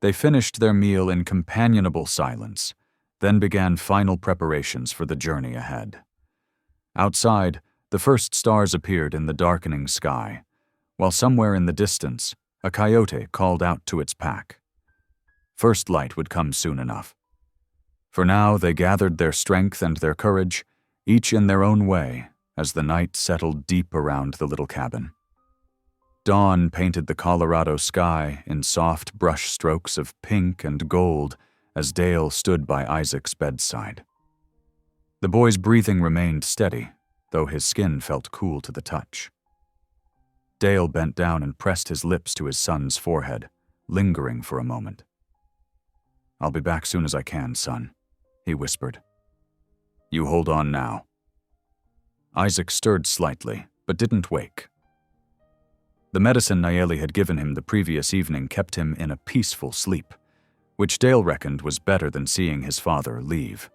They finished their meal in companionable silence, then began final preparations for the journey ahead. Outside, the first stars appeared in the darkening sky, while somewhere in the distance, a coyote called out to its pack. First light would come soon enough. For now, they gathered their strength and their courage, each in their own way, as the night settled deep around the little cabin. Dawn painted the Colorado sky in soft brush strokes of pink and gold as Dale stood by Isaac's bedside. The boy's breathing remained steady, though his skin felt cool to the touch. Dale bent down and pressed his lips to his son's forehead, lingering for a moment. "I'll be back soon as I can, son," he whispered. "You hold on now." Isaac stirred slightly, but didn't wake. The medicine Nayeli had given him the previous evening kept him in a peaceful sleep, which Dale reckoned was better than seeing his father leave.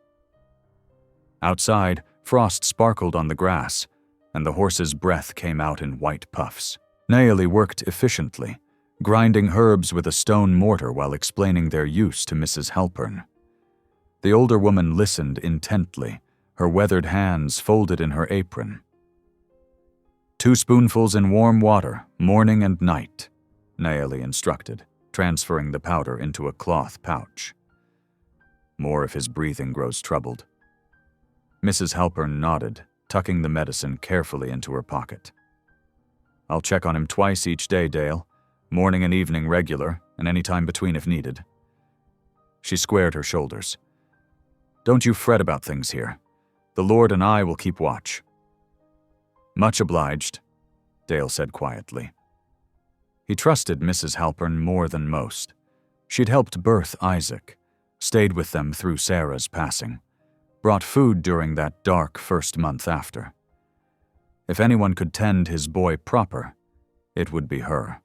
Outside, frost sparkled on the grass, and the horse's breath came out in white puffs. Nayeli worked efficiently, grinding herbs with a stone mortar while explaining their use to Mrs. Halpern. The older woman listened intently, her weathered hands folded in her apron. "2 spoonfuls in warm water, morning and night," Nayeli instructed, transferring the powder into a cloth pouch. "More if his breathing grows troubled." Mrs. Halpern nodded, tucking the medicine carefully into her pocket. "I'll check on him twice each day, Dale, morning and evening regular, and any time between if needed." She squared her shoulders. "Don't you fret about things here. The Lord and I will keep watch." "Much obliged," Dale said quietly. He trusted Mrs. Halpern more than most. She'd helped birth Isaac, stayed with them through Sarah's passing, brought food during that dark first month after. If anyone could tend his boy proper, it would be her.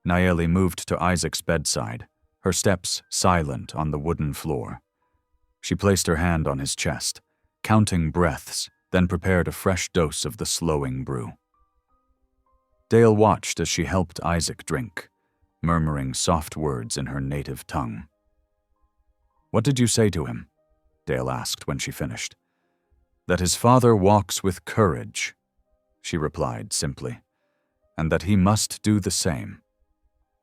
Nayeli moved to Isaac's bedside, her steps silent on the wooden floor. She placed her hand on his chest, counting breaths, then prepared a fresh dose of the slowing brew. Dale watched as she helped Isaac drink, murmuring soft words in her native tongue. "What did you say to him?" Dale asked when she finished. "That his father walks with courage," she replied simply, "and that he must do the same."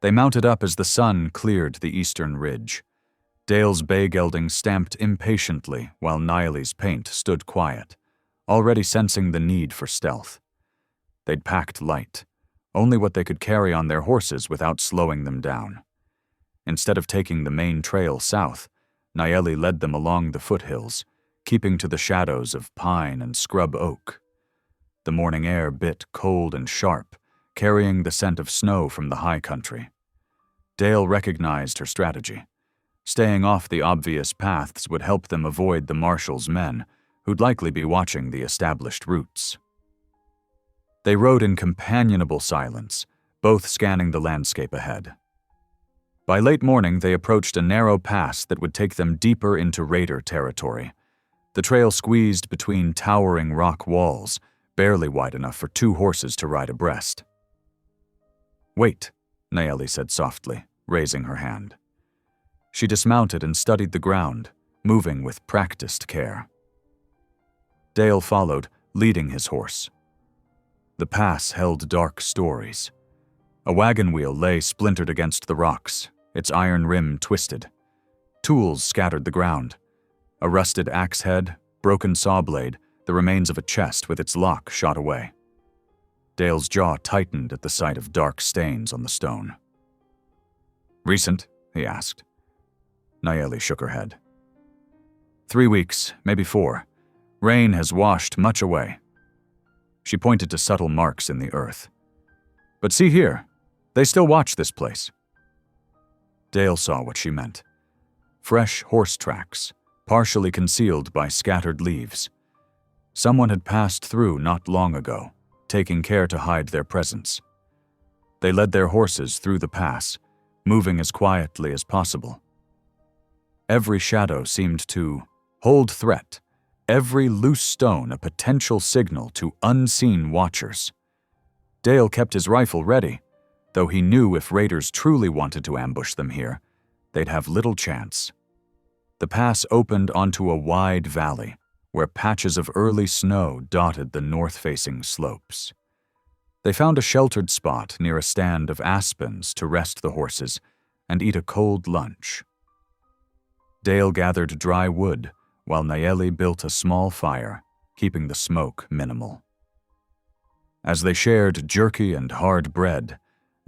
They mounted up as the sun cleared the eastern ridge. Dale's bay gelding stamped impatiently while Nayeli's paint stood quiet, already sensing the need for stealth. They'd packed light, only what they could carry on their horses without slowing them down. Instead of taking the main trail south, Nayeli led them along the foothills, keeping to the shadows of pine and scrub oak. The morning air bit cold and sharp, carrying the scent of snow from the high country. Dale recognized her strategy. Staying off the obvious paths would help them avoid the marshal's men, who'd likely be watching the established routes. They rode in companionable silence, both scanning the landscape ahead. By late morning, they approached a narrow pass that would take them deeper into raider territory. The trail squeezed between towering rock walls, barely wide enough for two horses to ride abreast. "Wait," Nayeli said softly, raising her hand. She dismounted and studied the ground, moving with practiced care. Dale followed, leading his horse. The pass held dark stories. A wagon wheel lay splintered against the rocks, its iron rim twisted. Tools scattered the ground. A rusted axe head, broken saw blade, the remains of a chest with its lock shot away. Dale's jaw tightened at the sight of dark stains on the stone. "Recent?" he asked. Nayeli shook her head. 3 weeks, maybe 4. Rain has washed much away." She pointed to subtle marks in the earth. "But see here, they still watch this place." Dale saw what she meant. Fresh horse tracks, partially concealed by scattered leaves. Someone had passed through not long ago, taking care to hide their presence. They led their horses through the pass, moving as quietly as possible. Every shadow seemed to hold threat, every loose stone a potential signal to unseen watchers. Dale kept his rifle ready, though he knew if raiders truly wanted to ambush them here, they'd have little chance. The pass opened onto a wide valley, where patches of early snow dotted the north-facing slopes. They found a sheltered spot near a stand of aspens to rest the horses and eat a cold lunch. Dale gathered dry wood, while Nayeli built a small fire, keeping the smoke minimal. As they shared jerky and hard bread,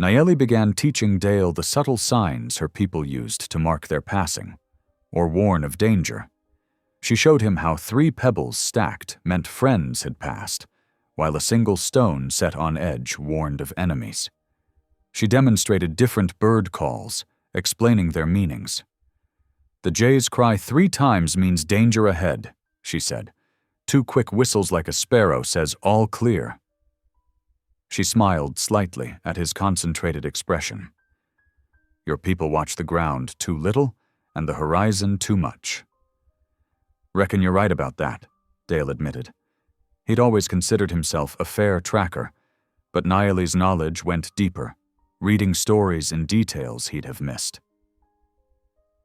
Nayeli began teaching Dale the subtle signs her people used to mark their passing, or warn of danger. She showed him how 3 pebbles stacked meant friends had passed, while a single stone set on edge warned of enemies. She demonstrated different bird calls, explaining their meanings. "The jay's cry 3 times means danger ahead," she said. 2 quick whistles like a sparrow says all clear. She smiled slightly at his concentrated expression. "Your people watch the ground too little and the horizon too much." "Reckon you're right about that," Dale admitted. He'd always considered himself a fair tracker, but Nayeli's knowledge went deeper, reading stories in details he'd have missed.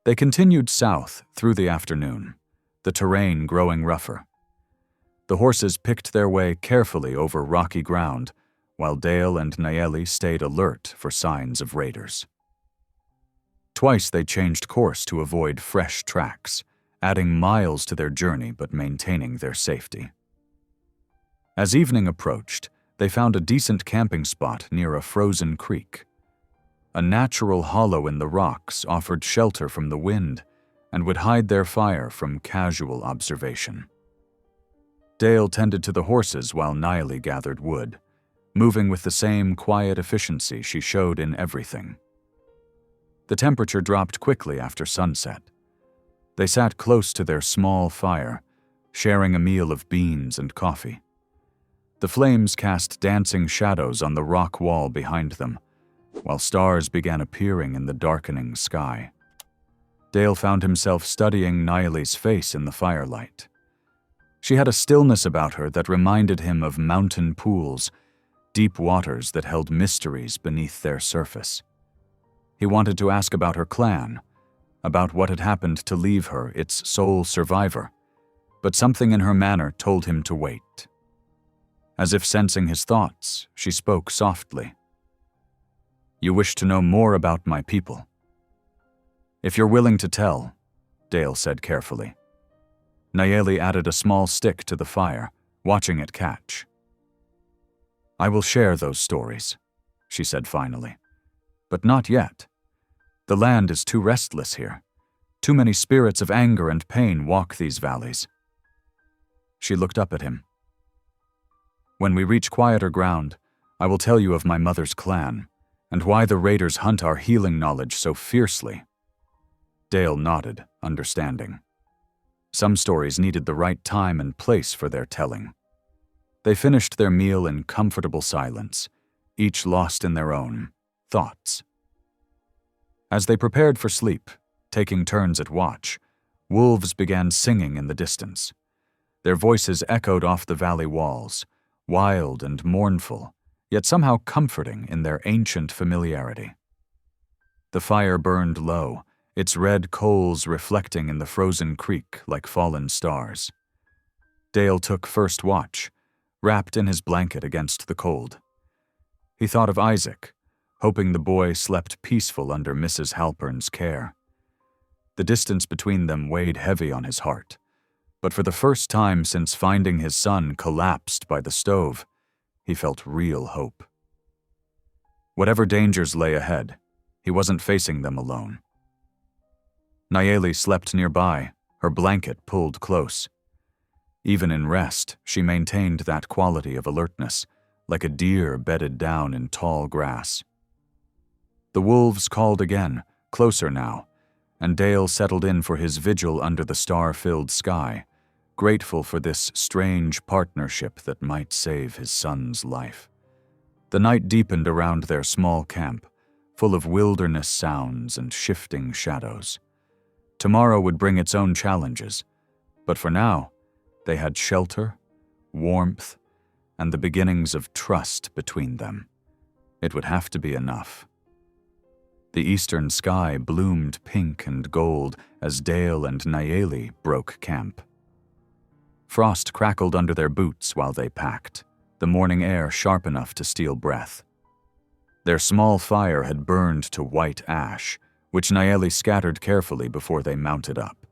They continued south through the afternoon, the terrain growing rougher. The horses picked their way carefully over rocky ground, while Dale and Nayeli stayed alert for signs of raiders. Twice they changed course to avoid fresh tracks, adding miles to their journey but maintaining their safety. As evening approached, they found a decent camping spot near a frozen creek. A natural hollow in the rocks offered shelter from the wind and would hide their fire from casual observation. Dale tended to the horses while Nayeli gathered wood, moving with the same quiet efficiency she showed in everything. The temperature dropped quickly after sunset. They sat close to their small fire, sharing a meal of beans and coffee. The flames cast dancing shadows on the rock wall behind them, while stars began appearing in the darkening sky. Dale found himself studying Nayeli's face in the firelight. She had a stillness about her that reminded him of mountain pools, deep waters that held mysteries beneath their surface. He wanted to ask about her clan, about what had happened to leave her its sole survivor, but something in her manner told him to wait. As if sensing his thoughts, she spoke softly. "You wish to know more about my people?" "If you're willing to tell," Dale said carefully. Nayeli added a small stick to the fire, watching it catch. "I will share those stories," she said finally. "But not yet. The land is too restless here. Too many spirits of anger and pain walk these valleys." She looked up at him. "When we reach quieter ground, I will tell you of my mother's clan, and why the raiders hunt our healing knowledge so fiercely." Dale nodded, understanding. Some stories needed the right time and place for their telling. They finished their meal in comfortable silence, each lost in their own thoughts. As they prepared for sleep, taking turns at watch, wolves began singing in the distance. Their voices echoed off the valley walls, wild and mournful, yet somehow comforting in their ancient familiarity. The fire burned low, its red coals reflecting in the frozen creek like fallen stars. Dale took first watch, wrapped in his blanket against the cold. He thought of Isaac, hoping the boy slept peaceful under Mrs. Halpern's care. The distance between them weighed heavy on his heart, but for the first time since finding his son collapsed by the stove, he felt real hope. Whatever dangers lay ahead, he wasn't facing them alone. Nayeli slept nearby, her blanket pulled close. Even in rest, she maintained that quality of alertness, like a deer bedded down in tall grass. The wolves called again, closer now, and Dale settled in for his vigil under the star-filled sky, grateful for this strange partnership that might save his son's life. The night deepened around their small camp, full of wilderness sounds and shifting shadows. Tomorrow would bring its own challenges, but for now, they had shelter, warmth, and the beginnings of trust between them. It would have to be enough. The eastern sky bloomed pink and gold as Dale and Nayeli broke camp. Frost crackled under their boots while they packed, the morning air sharp enough to steal breath. Their small fire had burned to white ash, which Nayeli scattered carefully before they mounted up.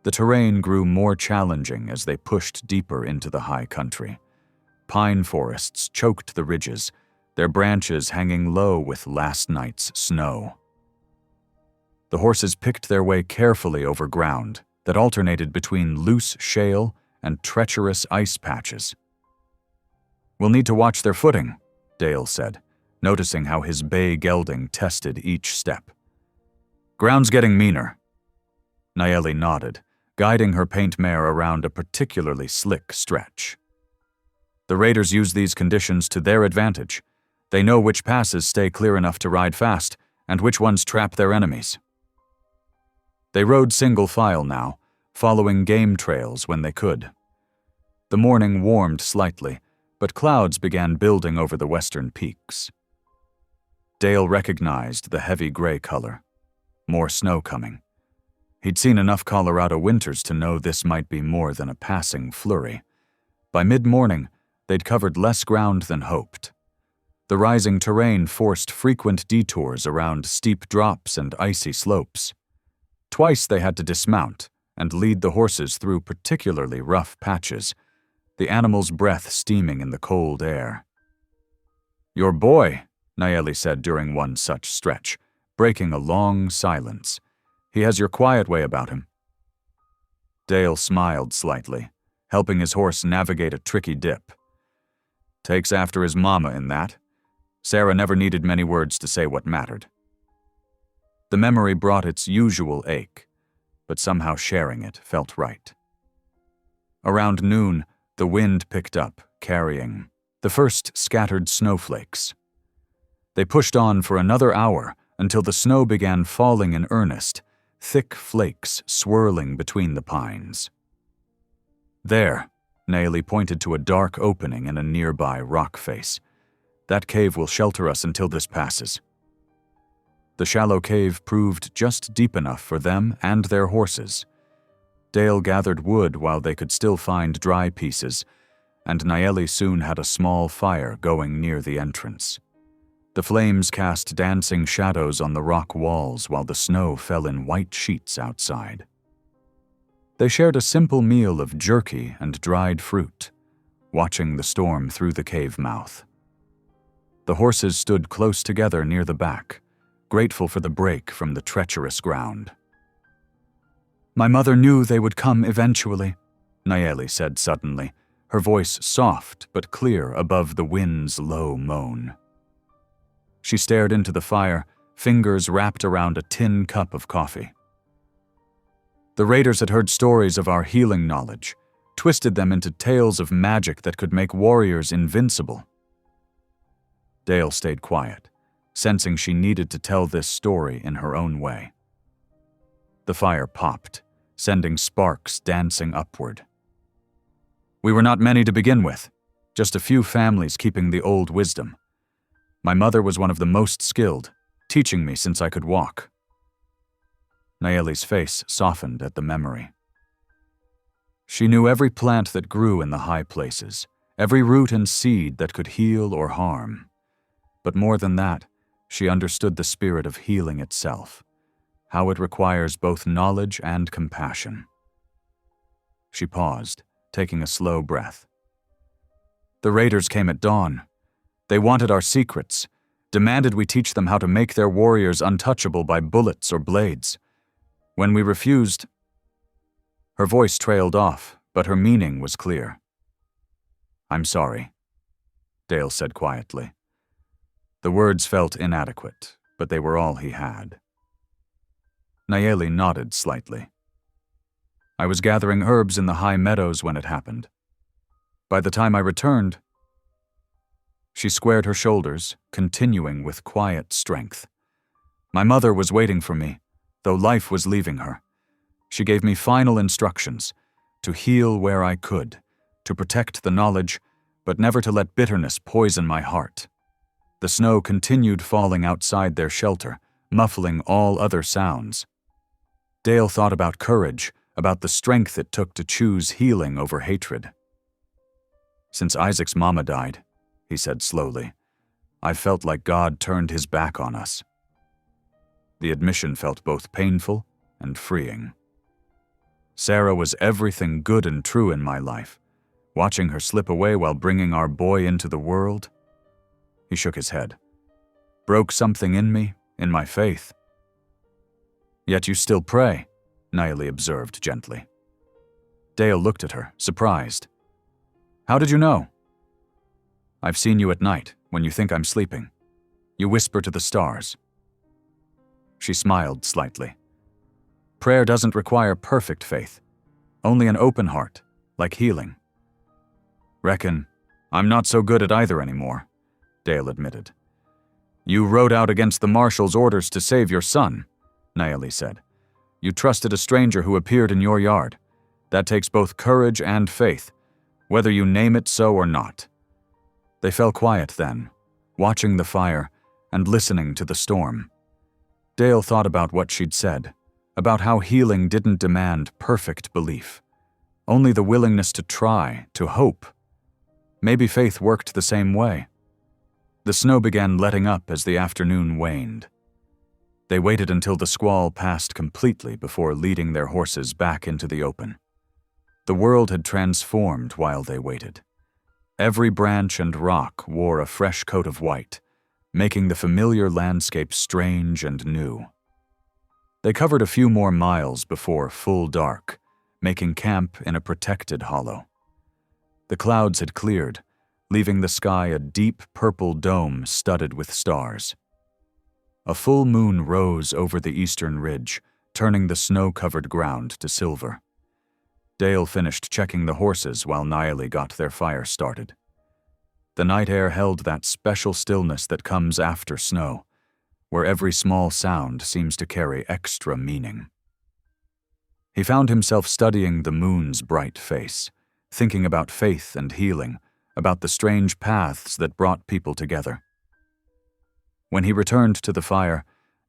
The terrain grew more challenging as they pushed deeper into the high country. Pine forests choked the ridges, their branches hanging low with last night's snow. The horses picked their way carefully over ground that alternated between loose shale and treacherous ice patches. "We'll need to watch their footing," Dale said, noticing how his bay gelding tested each step. "Ground's getting meaner." Nayeli nodded, guiding her paint mare around a particularly slick stretch. "The raiders use these conditions to their advantage. They know which passes stay clear enough to ride fast and which ones trap their enemies." They rode single file now, following game trails when they could. The morning warmed slightly, but clouds began building over the western peaks. Dale recognized the heavy gray color. More snow coming. He'd seen enough Colorado winters to know this might be more than a passing flurry. By mid-morning, they'd covered less ground than hoped. The rising terrain forced frequent detours around steep drops and icy slopes. Twice they had to dismount and lead the horses through particularly rough patches, the animals' breath steaming in the cold air. "Your boy," Nayeli said during one such stretch, breaking a long silence. "He has your quiet way about him." Dale smiled slightly, helping his horse navigate a tricky dip. "Takes after his mama in that. Sarah never needed many words to say what mattered." The memory brought its usual ache, but somehow sharing it felt right. Around noon, the wind picked up, carrying the first scattered snowflakes. They pushed on for another hour until the snow began falling in earnest, thick flakes swirling between the pines. There, Naeli pointed to a dark opening in a nearby rock face. That cave will shelter us until this passes. The shallow cave proved just deep enough for them and their horses. Dale gathered wood while they could still find dry pieces, and Naeli soon had a small fire going near the entrance. The flames cast dancing shadows on the rock walls while the snow fell in white sheets outside. They shared a simple meal of jerky and dried fruit, watching the storm through the cave mouth. The horses stood close together near the back, grateful for the break from the treacherous ground. "My mother knew they would come eventually," Naeli said suddenly, her voice soft but clear above the wind's low moan. She stared into the fire, fingers wrapped around a tin cup of coffee. The raiders had heard stories of our healing knowledge, twisted them into tales of magic that could make warriors invincible. Dale stayed quiet, sensing she needed to tell this story in her own way. The fire popped, sending sparks dancing upward. "We were not many to begin with, just a few families keeping the old wisdom. My mother was one of the most skilled, teaching me since I could walk." Naeli's face softened at the memory. She knew every plant that grew in the high places, every root and seed that could heal or harm. But more than that, she understood the spirit of healing itself, how it requires both knowledge and compassion. She paused, taking a slow breath. "The raiders came at dawn. They wanted our secrets, demanded we teach them how to make their warriors untouchable by bullets or blades. When we refused..." Her voice trailed off, but her meaning was clear. "I'm sorry," Dale said quietly. The words felt inadequate, but they were all he had. Naeli nodded slightly. "I was gathering herbs in the high meadows when it happened. By the time I returned..." She squared her shoulders, continuing with quiet strength. "My mother was waiting for me, though life was leaving her. She gave me final instructions, to heal where I could, to protect the knowledge, but never to let bitterness poison my heart." The snow continued falling outside their shelter, muffling all other sounds. Dale thought about courage, about the strength it took to choose healing over hatred. "Since Isaac's mama died," he said slowly, "I felt like God turned his back on us." The admission felt both painful and freeing. Sarah was everything good and true in my life. Watching her slip away while bringing our boy into the world... He shook his head. "Broke something in me, in my faith." "Yet you still pray," Naeli observed gently. Dale looked at her, surprised. "How did you know?" "I've seen you at night, when you think I'm sleeping. You whisper to the stars." She smiled slightly. "Prayer doesn't require perfect faith, only an open heart, like healing." "Reckon I'm not so good at either anymore," Dale admitted. "You rode out against the marshal's orders to save your son," Naeli said. "You trusted a stranger who appeared in your yard. That takes both courage and faith, whether you name it so or not." They fell quiet then, watching the fire and listening to the storm. Dale thought about what she'd said, about how healing didn't demand perfect belief, only the willingness to try, to hope. Maybe faith worked the same way. The snow began letting up as the afternoon waned. They waited until the squall passed completely before leading their horses back into the open. The world had transformed while they waited. Every branch and rock wore a fresh coat of white, making the familiar landscape strange and new. They covered a few more miles before full dark, making camp in a protected hollow. The clouds had cleared, leaving the sky a deep purple dome studded with stars. A full moon rose over the eastern ridge, turning the snow-covered ground to silver. Dale finished checking the horses while Naeli got their fire started. The night air held that special stillness that comes after snow, where every small sound seems to carry extra meaning. He found himself studying the moon's bright face, thinking about faith and healing, about the strange paths that brought people together. When he returned to the fire,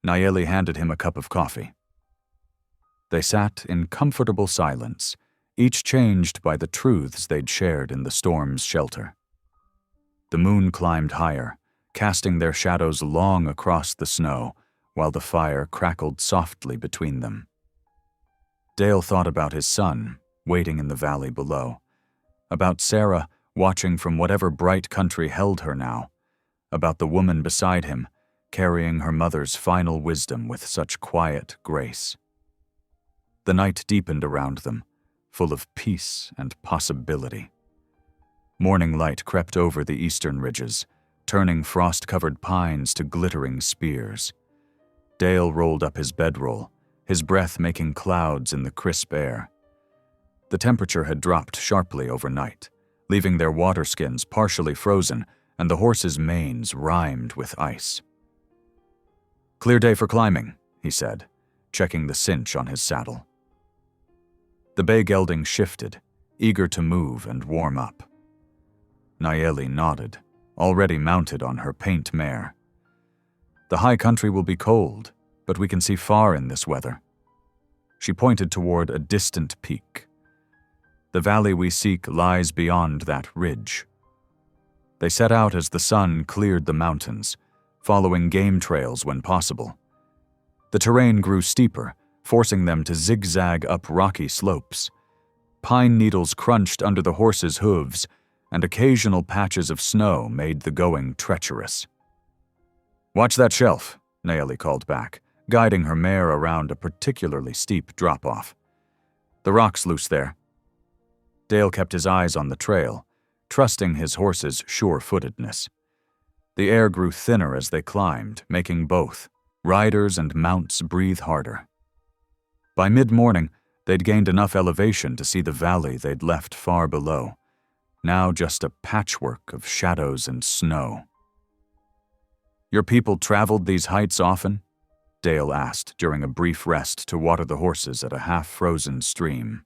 Nayeli handed him a cup of coffee. They sat in comfortable silence, each changed by the truths they'd shared in the storm's shelter. The moon climbed higher, casting their shadows long across the snow, while the fire crackled softly between them. Dale thought about his son, waiting in the valley below, about Sarah watching from whatever bright country held her now, about the woman beside him, carrying her mother's final wisdom with such quiet grace. The night deepened around them, full of peace and possibility. Morning light crept over the eastern ridges, turning frost-covered pines to glittering spears. Dale rolled up his bedroll, his breath making clouds in the crisp air. The temperature had dropped sharply overnight, leaving their water skins partially frozen and the horses' manes rimed with ice. "Clear day for climbing," he said, checking the cinch on his saddle. The bay gelding shifted, eager to move and warm up. Nayeli nodded, already mounted on her paint mare. "The high country will be cold, but we can see far in this weather." She pointed toward a distant peak. "The valley we seek lies beyond that ridge." They set out as the sun cleared the mountains, following game trails when possible. The terrain grew steeper, forcing them to zigzag up rocky slopes. Pine needles crunched under the horses' hooves, and occasional patches of snow made the going treacherous. "Watch that shelf," Nayeli called back, guiding her mare around a particularly steep drop-off. "The rock's loose there." Dale kept his eyes on the trail, trusting his horse's sure-footedness. The air grew thinner as they climbed, making both riders and mounts breathe harder. By mid-morning, they'd gained enough elevation to see the valley they'd left far below, now just a patchwork of shadows and snow. "Your people traveled these heights often?" Dale asked during a brief rest to water the horses at a half-frozen stream.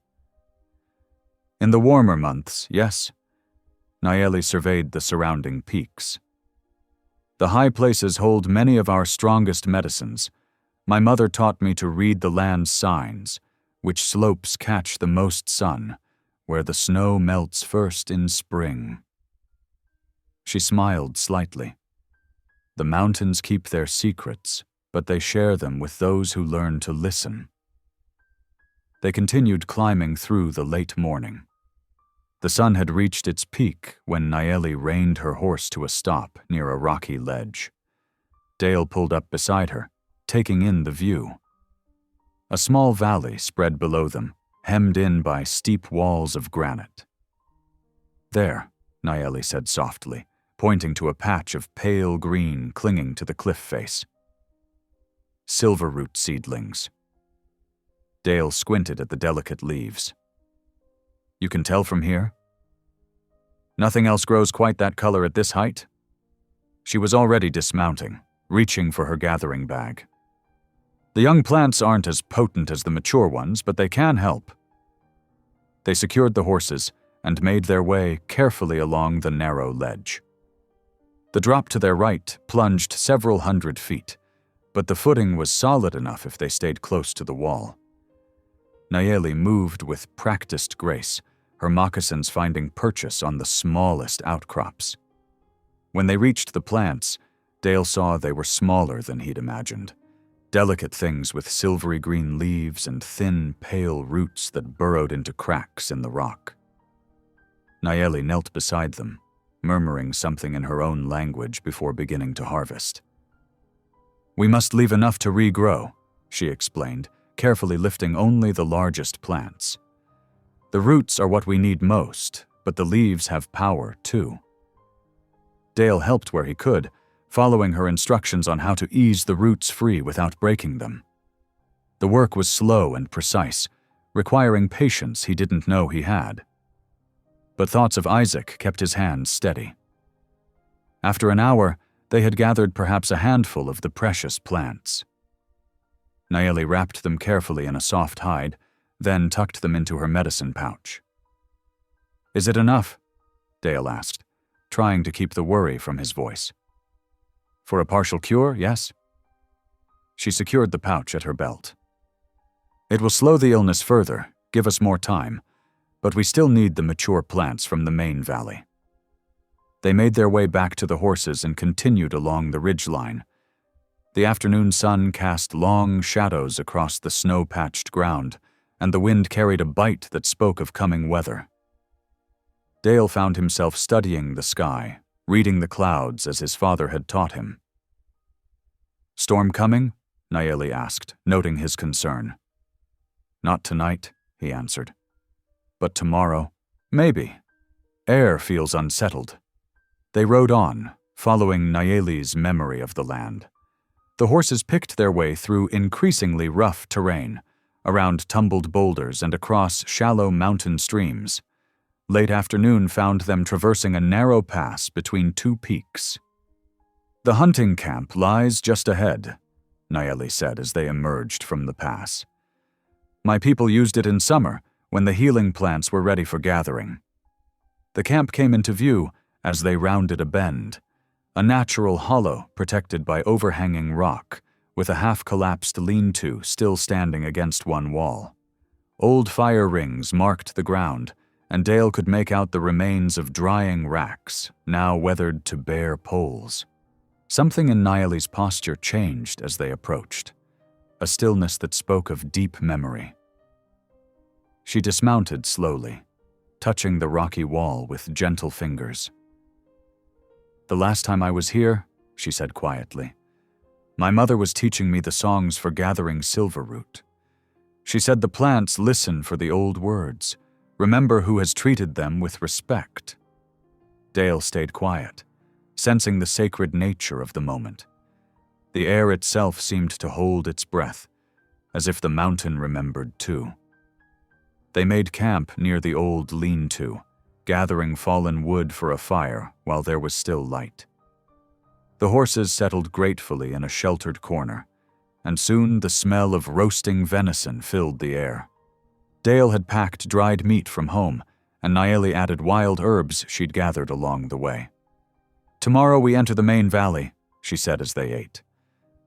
"In the warmer months, yes." Nayeli surveyed the surrounding peaks. "The high places hold many of our strongest medicines. My mother taught me to read the land's signs, which slopes catch the most sun, where the snow melts first in spring." She smiled slightly. "The mountains keep their secrets, but they share them with those who learn to listen." They continued climbing through the late morning. The sun had reached its peak when Nayeli reined her horse to a stop near a rocky ledge. Dale pulled up beside her, taking in the view. A small valley spread below them, hemmed in by steep walls of granite. "There," Nayeli said softly, pointing to a patch of pale green clinging to the cliff face. "Silverroot seedlings." Dale squinted at the delicate leaves. "You can tell from here?" "Nothing else grows quite that color at this height." She was already dismounting, reaching for her gathering bag. "The young plants aren't as potent as the mature ones, but they can help." They secured the horses and made their way carefully along the narrow ledge. The drop to their right plunged several hundred feet, but the footing was solid enough if they stayed close to the wall. Nayeli moved with practiced grace, her moccasins finding purchase on the smallest outcrops. When they reached the plants, Dale saw they were smaller than he'd imagined. Delicate things with silvery green leaves and thin, pale roots that burrowed into cracks in the rock. Nayeli knelt beside them, murmuring something in her own language before beginning to harvest. "We must leave enough to regrow," she explained, carefully lifting only the largest plants. "The roots are what we need most, but the leaves have power too." Dale helped where he could, following her instructions on how to ease the roots free without breaking them. The work was slow and precise, requiring patience he didn't know he had. But thoughts of Isaac kept his hands steady. After an hour, they had gathered perhaps a handful of the precious plants. Nayeli wrapped them carefully in a soft hide, then tucked them into her medicine pouch. "Is it enough?" Dale asked, trying to keep the worry from his voice. "For a partial cure, yes?" She secured the pouch at her belt. "It will slow the illness further, give us more time, but we still need the mature plants from the main valley." They made their way back to the horses and continued along the ridgeline. The afternoon sun cast long shadows across the snow-patched ground, and the wind carried a bite that spoke of coming weather. Dale found himself studying the sky, reading the clouds as his father had taught him. "Storm coming?" Nayeli asked, noting his concern. "Not tonight," he answered. "But tomorrow, maybe. Air feels unsettled." They rode on, following Nayeli's memory of the land. The horses picked their way through increasingly rough terrain, around tumbled boulders and across shallow mountain streams. Late afternoon found them traversing a narrow pass between two peaks. "The hunting camp lies just ahead," Nayeli said as they emerged from the pass. "My people used it in summer, when the healing plants were ready for gathering." The camp came into view as they rounded a bend, a natural hollow protected by overhanging rock, with a half-collapsed lean-to still standing against one wall. Old fire rings marked the ground, and Dale could make out the remains of drying racks, now weathered to bare poles. Something in Nayeli's posture changed as they approached, a stillness that spoke of deep memory. She dismounted slowly, touching the rocky wall with gentle fingers. "The last time I was here," she said quietly, "my mother was teaching me the songs for gathering silverroot. She said the plants listen for the old words, remember who has treated them with respect." Dale stayed quiet, sensing the sacred nature of the moment. The air itself seemed to hold its breath, as if the mountain remembered too. They made camp near the old lean-to, gathering fallen wood for a fire while there was still light. The horses settled gratefully in a sheltered corner, and soon the smell of roasting venison filled the air. Dale had packed dried meat from home, and Nayeli added wild herbs she'd gathered along the way. "Tomorrow we enter the main valley," she said as they ate.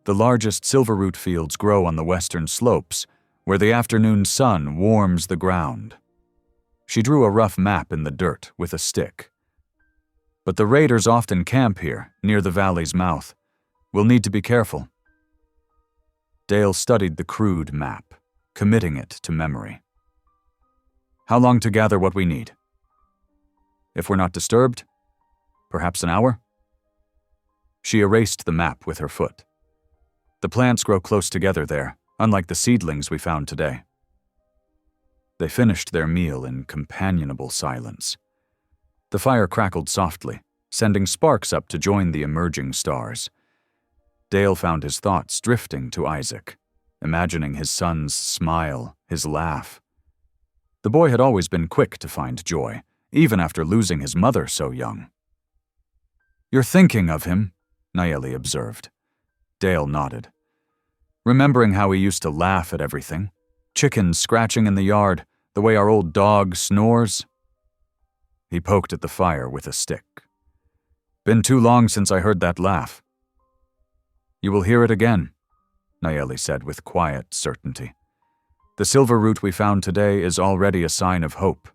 "The largest silverroot fields grow on the western slopes, where the afternoon sun warms the ground." She drew a rough map in the dirt with a stick. "But the raiders often camp here, near the valley's mouth. We'll need to be careful." Dale studied the crude map, committing it to memory. "How long to gather what we need?" "If we're not disturbed, perhaps an hour?" She erased the map with her foot. "The plants grow close together there, unlike the seedlings we found today." They finished their meal in companionable silence. The fire crackled softly, sending sparks up to join the emerging stars. Dale found his thoughts drifting to Isaac, imagining his son's smile, his laugh. The boy had always been quick to find joy, even after losing his mother so young. "You're thinking of him," Nayeli observed. Dale nodded. "Remembering how he used to laugh at everything. Chickens scratching in the yard, the way our old dog snores." He poked at the fire with a stick. "Been too long since I heard that laugh." "You will hear it again," Nayeli said with quiet certainty. "The silverroot we found today is already a sign of hope.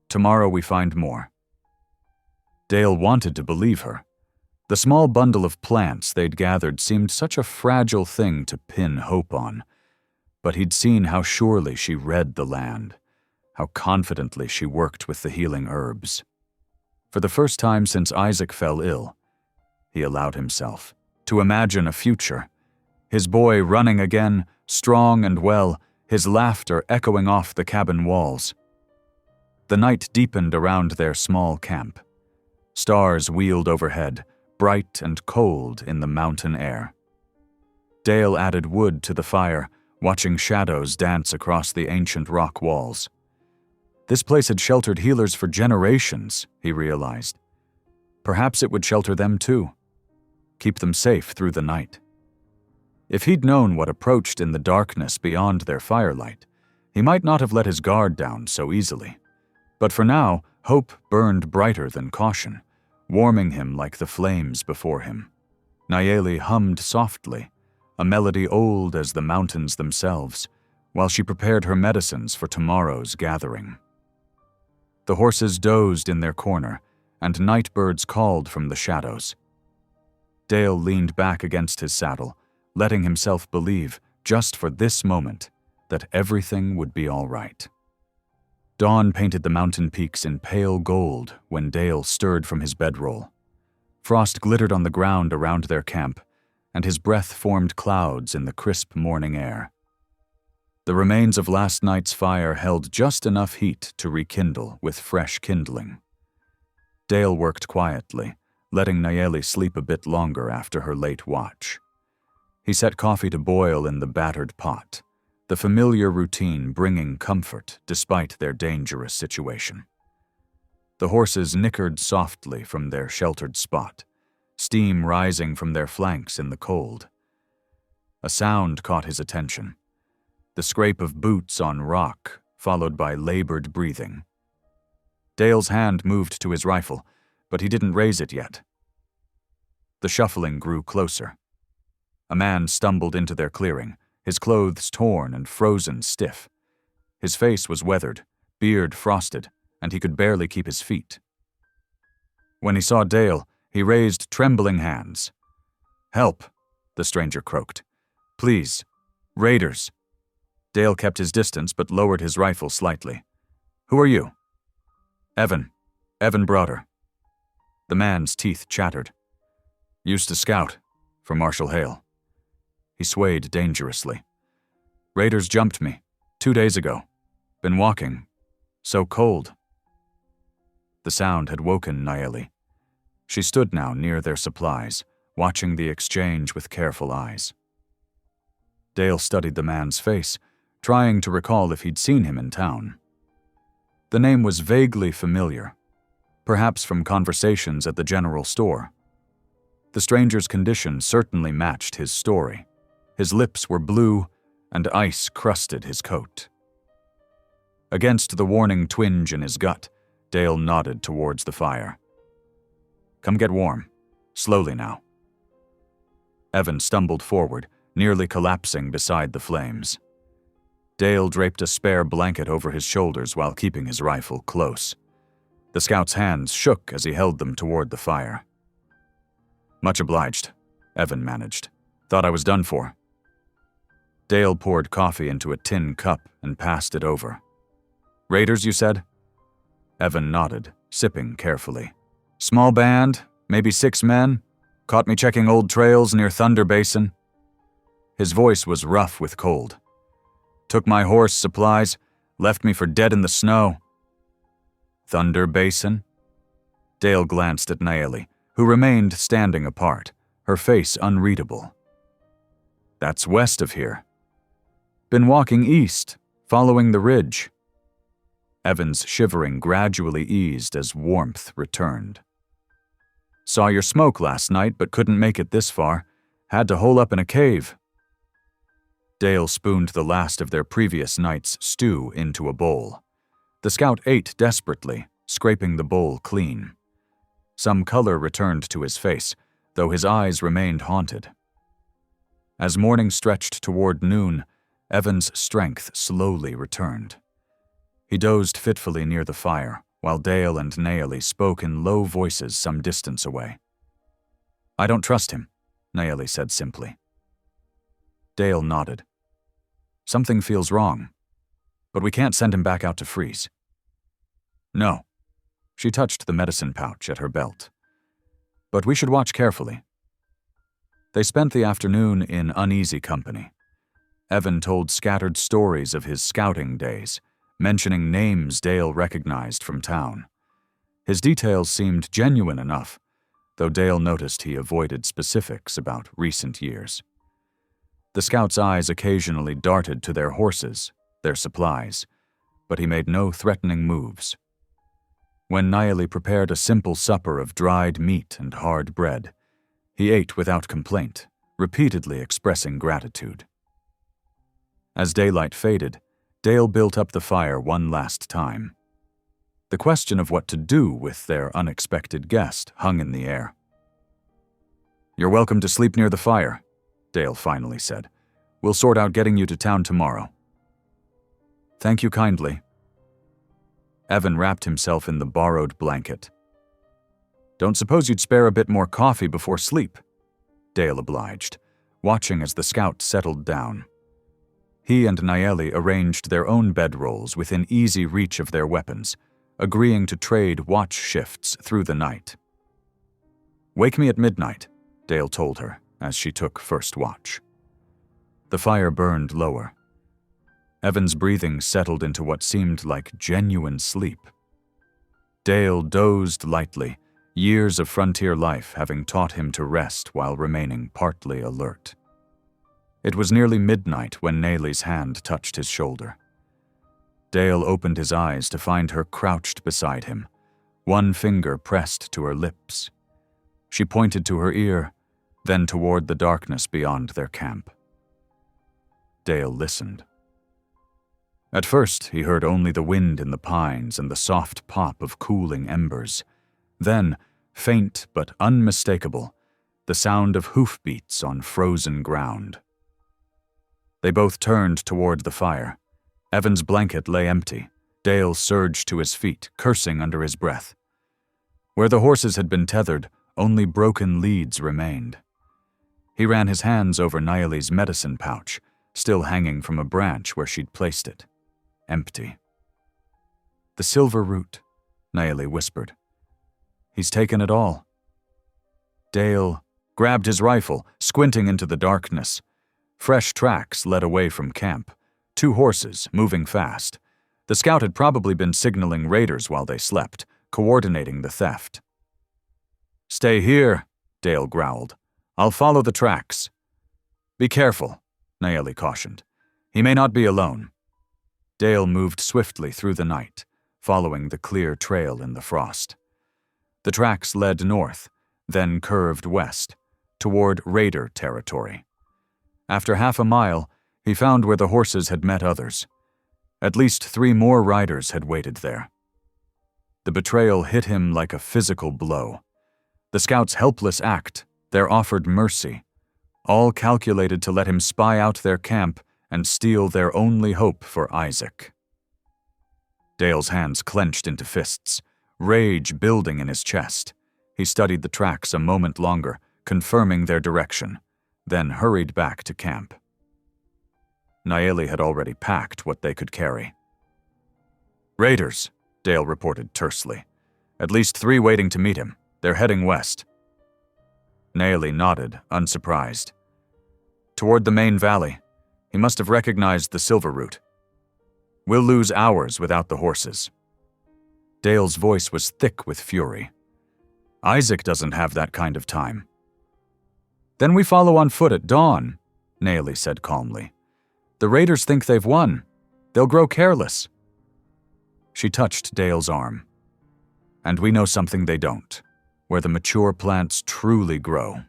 Tomorrow we find more." Dale wanted to believe her. The small bundle of plants they'd gathered seemed such a fragile thing to pin hope on. But he'd seen how surely she read the land, how confidently she worked with the healing herbs. For the first time since Isaac fell ill, he allowed himself to imagine a future, his boy running again, strong and well, his laughter echoing off the cabin walls. The night deepened around their small camp. Stars wheeled overhead, bright and cold in the mountain air. Dale added wood to the fire, watching shadows dance across the ancient rock walls. This place had sheltered healers for generations, he realized. Perhaps it would shelter them too, keep them safe through the night. If he'd known what approached in the darkness beyond their firelight, he might not have let his guard down so easily. But for now, hope burned brighter than caution, warming him like the flames before him. Nayeli hummed softly, a melody old as the mountains themselves, while she prepared her medicines for tomorrow's gathering. The horses dozed in their corner, and night birds called from the shadows. Dale leaned back against his saddle, letting himself believe, just for this moment, that everything would be all right. Dawn painted the mountain peaks in pale gold when Dale stirred from his bedroll. Frost glittered on the ground around their camp, and his breath formed clouds in the crisp morning air. The remains of last night's fire held just enough heat to rekindle with fresh kindling. Dale worked quietly, letting Nayeli sleep a bit longer after her late watch. He set coffee to boil in the battered pot, the familiar routine bringing comfort despite their dangerous situation. The horses nickered softly from their sheltered spot, steam rising from their flanks in the cold. A sound caught his attention, the scrape of boots on rock, followed by labored breathing. Dale's hand moved to his rifle, but he didn't raise it yet. The shuffling grew closer. A man stumbled into their clearing, his clothes torn and frozen stiff. His face was weathered, beard frosted, and he could barely keep his feet. When he saw Dale, he raised trembling hands. "Help," the stranger croaked. "Please, raiders." Dale kept his distance but lowered his rifle slightly. "Who are you?" "Evan Broder." The man's teeth chattered. "Used to scout for Marshal Hale." He swayed dangerously. "Raiders jumped me 2 days ago. Been walking. So cold." The sound had woken Nayeli. She stood now near their supplies, watching the exchange with careful eyes. Dale studied the man's face, trying to recall if he'd seen him in town. The name was vaguely familiar, perhaps from conversations at the general store. The stranger's condition certainly matched his story. His lips were blue, and ice crusted his coat. Against the warning twinge in his gut, Dale nodded towards the fire. "Come get warm. Slowly now." Evan stumbled forward, nearly collapsing beside the flames. Dale draped a spare blanket over his shoulders while keeping his rifle close. The scout's hands shook as he held them toward the fire. "Much obliged," Evan managed. "Thought I was done for." Dale poured coffee into a tin cup and passed it over. "Raiders, you said?" Evan nodded, sipping carefully. "Small band, maybe 6 men. Caught me checking old trails near Thunder Basin." His voice was rough with cold. "Took my horse, supplies, left me for dead in the snow." "Thunder Basin?" Dale glanced at Nayeli, who remained standing apart, her face unreadable. "That's west of here. Been walking east, following the ridge." Evan's shivering gradually eased as warmth returned. "Saw your smoke last night, but couldn't make it this far. Had to hole up in a cave." Dale spooned the last of their previous night's stew into a bowl. The scout ate desperately, scraping the bowl clean. Some color returned to his face, though his eyes remained haunted. As morning stretched toward noon, Evan's strength slowly returned. He dozed fitfully near the fire, while Dale and Nayeli spoke in low voices some distance away. "I don't trust him," Nayeli said simply. Dale nodded. "Something feels wrong, but we can't send him back out to freeze." "No." She touched the medicine pouch at her belt. "But we should watch carefully." They spent the afternoon in uneasy company. Evan told scattered stories of his scouting days, mentioning names Dale recognized from town. His details seemed genuine enough, though Dale noticed he avoided specifics about recent years. The scout's eyes occasionally darted to their horses, their supplies, but he made no threatening moves. When Naeli prepared a simple supper of dried meat and hard bread, he ate without complaint, repeatedly expressing gratitude. As daylight faded, Dale built up the fire one last time. The question of what to do with their unexpected guest hung in the air. "You're welcome to sleep near the fire," Dale finally said. "We'll sort out getting you to town tomorrow." "Thank you kindly." Evan wrapped himself in the borrowed blanket. "Don't suppose you'd spare a bit more coffee before sleep?" Dale obliged, watching as the scout settled down. He and Naeli arranged their own bedrolls within easy reach of their weapons, agreeing to trade watch shifts through the night. "Wake me at midnight," Dale told her as she took first watch. The fire burned lower. Evan's breathing settled into what seemed like genuine sleep. Dale dozed lightly, years of frontier life having taught him to rest while remaining partly alert. It was nearly midnight when Naeli's hand touched his shoulder. Dale opened his eyes to find her crouched beside him, one finger pressed to her lips. She pointed to her ear, then toward the darkness beyond their camp. Dale listened. At first, he heard only the wind in the pines and the soft pop of cooling embers. Then, faint but unmistakable, the sound of hoofbeats on frozen ground. They both turned toward the fire. Evan's blanket lay empty. Dale surged to his feet, cursing under his breath. Where the horses had been tethered, only broken leads remained. He ran his hands over Naeli's medicine pouch, still hanging from a branch where she'd placed it. Empty. "The silver root," Naeli whispered. "He's taken it all." Dale grabbed his rifle, squinting into the darkness. Fresh tracks led away from camp. 2 horses, moving fast. The scout had probably been signaling raiders while they slept, coordinating the theft. "Stay here," Dale growled. "I'll follow the tracks." "Be careful," Naeli cautioned. "He may not be alone." Dale moved swiftly through the night, following the clear trail in the frost. The tracks led north, then curved west, toward raider territory. After half a mile, he found where the horses had met others. At least 3 more riders had waited there. The betrayal hit him like a physical blow. The scout's helpless act, their offered mercy, all calculated to let him spy out their camp and steal their only hope for Isaac. Dale's hands clenched into fists, rage building in his chest. He studied the tracks a moment longer, confirming their direction, then hurried back to camp. Naeli had already packed what they could carry. "Raiders," Dale reported tersely. "At least 3 waiting to meet him. They're heading west." Naeli nodded, unsurprised. "Toward the main valley. He must have recognized the silver root. We'll lose hours without the horses." Dale's voice was thick with fury. "Isaac doesn't have that kind of time." "Then we follow on foot at dawn," Naeli said calmly. "The raiders think they've won. They'll grow careless." She touched Dale's arm. "And we know something they don't, where the mature plants truly grow."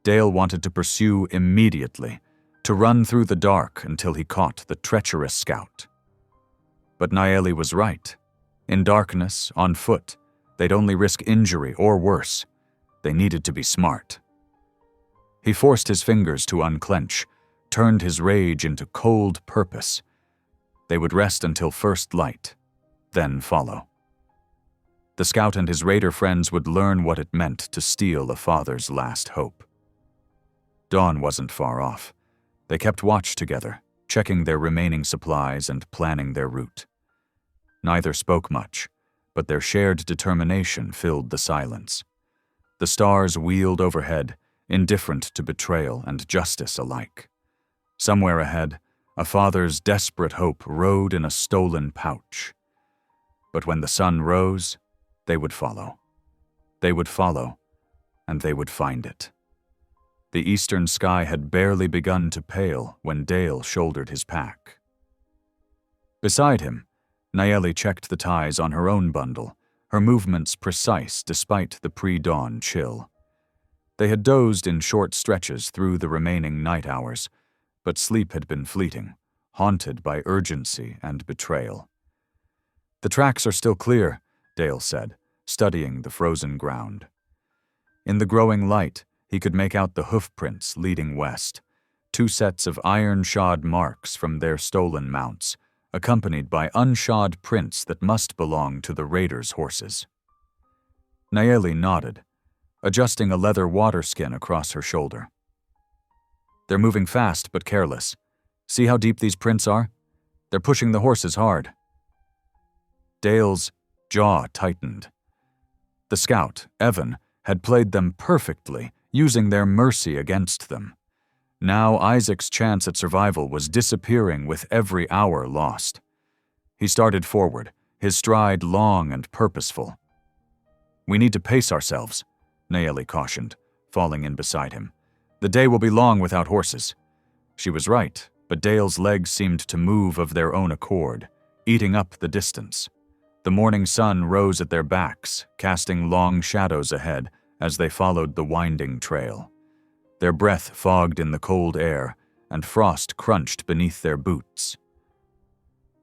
Dale wanted to pursue immediately, to run through the dark until he caught the treacherous scout. But Naeli was right. In darkness, on foot, they'd only risk injury or worse. They needed to be smart. He forced his fingers to unclench, turned his rage into cold purpose. They would rest until first light, then follow. The scout and his raider friends would learn what it meant to steal a father's last hope. Dawn wasn't far off. They kept watch together, checking their remaining supplies and planning their route. Neither spoke much, but their shared determination filled the silence. The stars wheeled overhead, indifferent to betrayal and justice alike. Somewhere ahead, a father's desperate hope rode in a stolen pouch. But when the sun rose, they would follow. They would follow, and they would find it. The eastern sky had barely begun to pale when Dale shouldered his pack. Beside him, Nayeli checked the ties on her own bundle, her movements precise despite the pre-dawn chill. They had dozed in short stretches through the remaining night hours, but sleep had been fleeting, haunted by urgency and betrayal. "The tracks are still clear," Dale said, studying the frozen ground. In the growing light, he could make out the hoofprints leading west, 2 sets of iron-shod marks from their stolen mounts, accompanied by unshod prints that must belong to the raiders' horses. Nayeli nodded, adjusting a leather water skin across her shoulder. "They're moving fast but careless. See how deep these prints are? They're pushing the horses hard." Dale's jaw tightened. The scout, Evan, had played them perfectly, using their mercy against them. Now Isaac's chance at survival was disappearing with every hour lost. He started forward, his stride long and purposeful. "We need to pace ourselves," Nayeli cautioned, falling in beside him. "The day will be long without horses." She was right, but Dale's legs seemed to move of their own accord, eating up the distance. The morning sun rose at their backs, casting long shadows ahead as they followed the winding trail. Their breath fogged in the cold air, and frost crunched beneath their boots.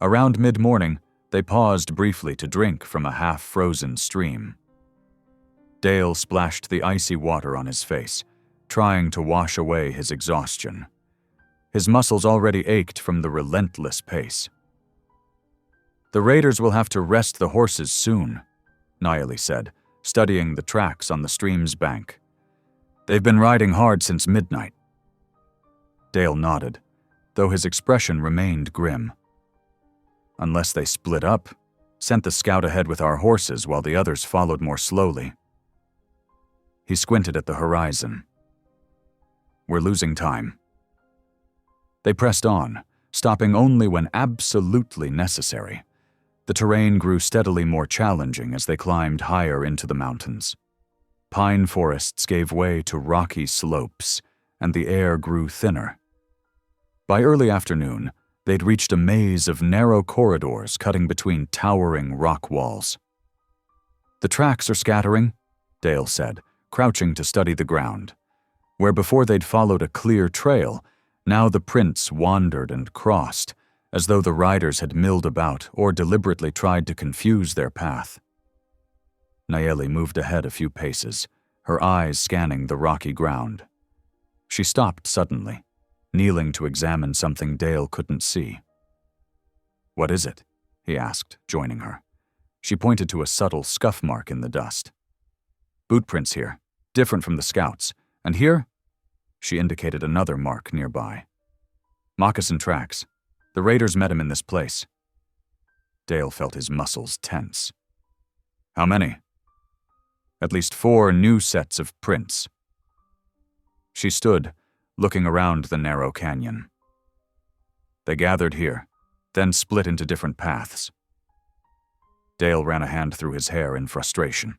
Around mid-morning, they paused briefly to drink from a half-frozen stream. Dale splashed the icy water on his face, trying to wash away his exhaustion. His muscles already ached from the relentless pace. "The raiders will have to rest the horses soon," Nayeli said, studying the tracks on the stream's bank. "They've been riding hard since midnight." Dale nodded, though his expression remained grim. "Unless they split up, sent the scout ahead with our horses while the others followed more slowly." He squinted at the horizon. "We're losing time." They pressed on, stopping only when absolutely necessary. The terrain grew steadily more challenging as they climbed higher into the mountains. Pine forests gave way to rocky slopes, and the air grew thinner. By early afternoon, they'd reached a maze of narrow corridors cutting between towering rock walls. "The tracks are scattering," Dale said, crouching to study the ground. Where before they'd followed a clear trail, now the prints wandered and crossed, as though the riders had milled about or deliberately tried to confuse their path. Nayeli moved ahead a few paces, her eyes scanning the rocky ground. She stopped suddenly, kneeling to examine something Dale couldn't see. "What is it?" he asked, joining her. She pointed to a subtle scuff mark in the dust. "Bootprints here, different from the scouts. And here?" She indicated another mark nearby. "Moccasin tracks. The raiders met him in this place." Dale felt his muscles tense. "How many?" "At least 4 new sets of prints." She stood, looking around the narrow canyon. "They gathered here, then split into different paths." Dale ran a hand through his hair in frustration.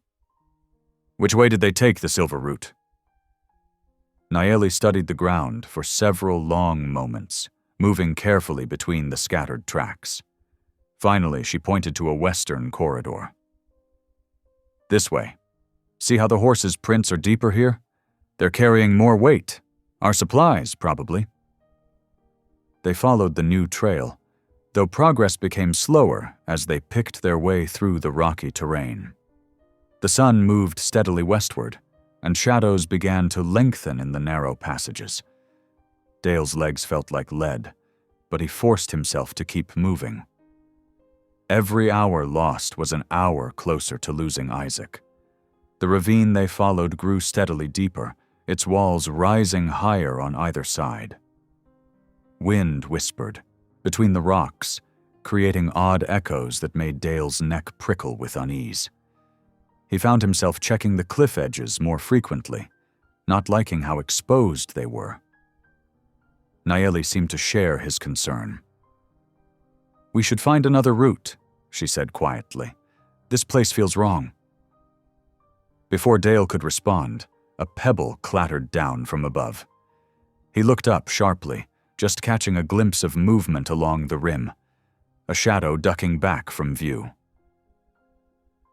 "Which way did they take the silver route?" Nayeli studied the ground for several long moments, moving carefully between the scattered tracks. Finally, she pointed to a western corridor. "This way. See how the horses' prints are deeper here? They're carrying more weight. Our supplies, probably." They followed the new trail, though progress became slower as they picked their way through the rocky terrain. The sun moved steadily westward, and shadows began to lengthen in the narrow passages. Dale's legs felt like lead, but he forced himself to keep moving. Every hour lost was an hour closer to losing Isaac. The ravine they followed grew steadily deeper, its walls rising higher on either side. Wind whispered between the rocks, creating odd echoes that made Dale's neck prickle with unease. He found himself checking the cliff edges more frequently, not liking how exposed they were. Nayeli seemed to share his concern. "We should find another route," she said quietly. "This place feels wrong." Before Dale could respond, a pebble clattered down from above. He looked up sharply, just catching a glimpse of movement along the rim. a shadow ducking back from view.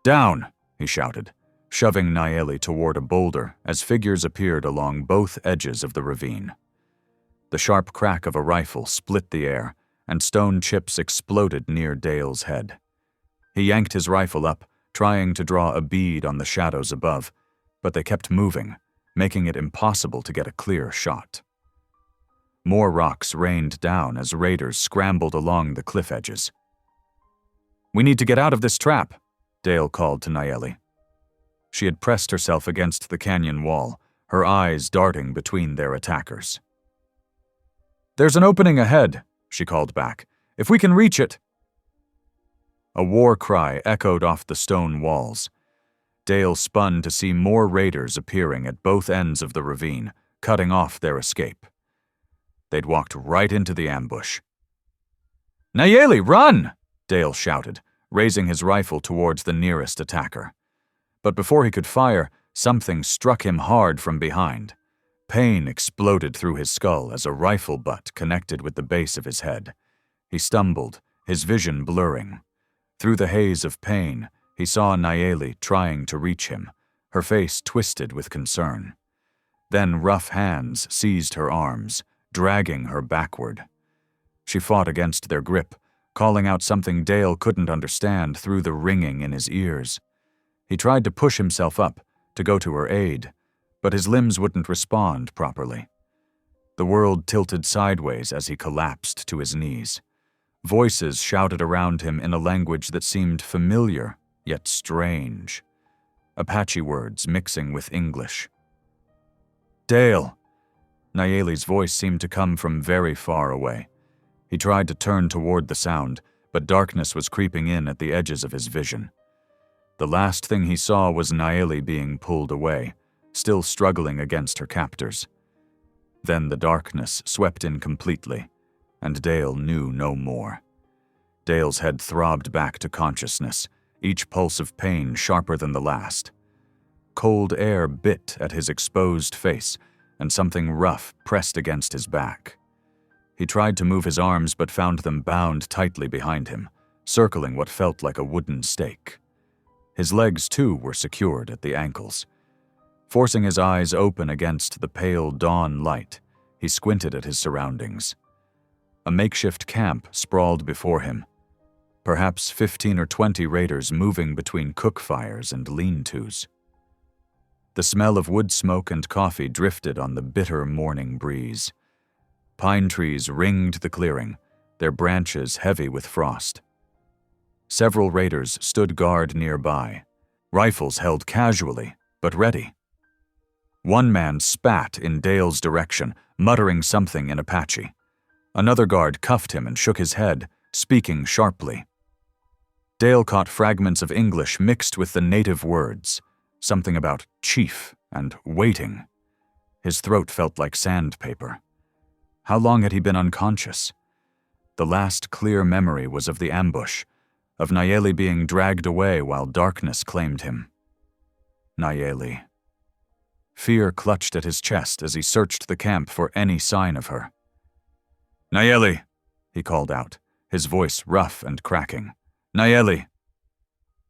"Down!" he shouted, shoving Nayeli toward a boulder as figures appeared along both edges of the ravine. The sharp crack of a rifle split the air, and stone chips exploded near Dale's head. He yanked his rifle up, trying to draw a bead on the shadows above, but they kept moving, making it impossible to get a clear shot. More rocks rained down as raiders scrambled along the cliff edges. "We need to get out of this trap," Dale called to Nayeli. She had pressed herself against the canyon wall, her eyes darting between their attackers. "There's an opening ahead," she called back. "If we can reach it." A war cry echoed off the stone walls. Dale spun to see more raiders appearing at both ends of the ravine, cutting off their escape. They'd walked right into the ambush. "Nayeli, run!" Dale shouted, raising his rifle towards the nearest attacker. But before he could fire, something struck him hard from behind. Pain exploded through his skull as a rifle butt connected with the base of his head. He stumbled, his vision blurring. Through the haze of pain, he saw Nayeli trying to reach him, her face twisted with concern. Then rough hands seized her arms, dragging her backward. She fought against their grip, calling out something Dale couldn't understand through the ringing in his ears. He tried to push himself up, to go to her aid, but his limbs wouldn't respond properly. The world tilted sideways as he collapsed to his knees. Voices shouted around him in a language that seemed familiar, yet strange. Apache words mixing with English. "Dale!" Nayeli's voice seemed to come from very far away. He tried to turn toward the sound, but darkness was creeping in at the edges of his vision. The last thing he saw was Nayeli being pulled away, still struggling against her captors. Then the darkness swept in completely, and Dale knew no more. Dale's head throbbed back to consciousness, each pulse of pain sharper than the last. Cold air bit at his exposed face, and something rough pressed against his back. He tried to move his arms but found them bound tightly behind him, circling what felt like a wooden stake. His legs, too, were secured at the ankles. Forcing his eyes open against the pale dawn light, he squinted at his surroundings. A makeshift camp sprawled before him. Perhaps 15 or 20 raiders moving between cook fires and lean-tos. The smell of wood smoke and coffee drifted on the bitter morning breeze. Pine trees ringed the clearing, their branches heavy with frost. Several raiders stood guard nearby, rifles held casually, but ready. One man spat in Dale's direction, muttering something in Apache. Another guard cuffed him and shook his head, speaking sharply. Dale caught fragments of English mixed with the native words, something about chief and waiting. His throat felt like sandpaper. How long had he been unconscious? The last clear memory was of the ambush, of Nayeli being dragged away while darkness claimed him. Nayeli. Fear clutched at his chest as he searched the camp for any sign of her. "Nayeli," he called out, his voice rough and cracking. "Nayeli."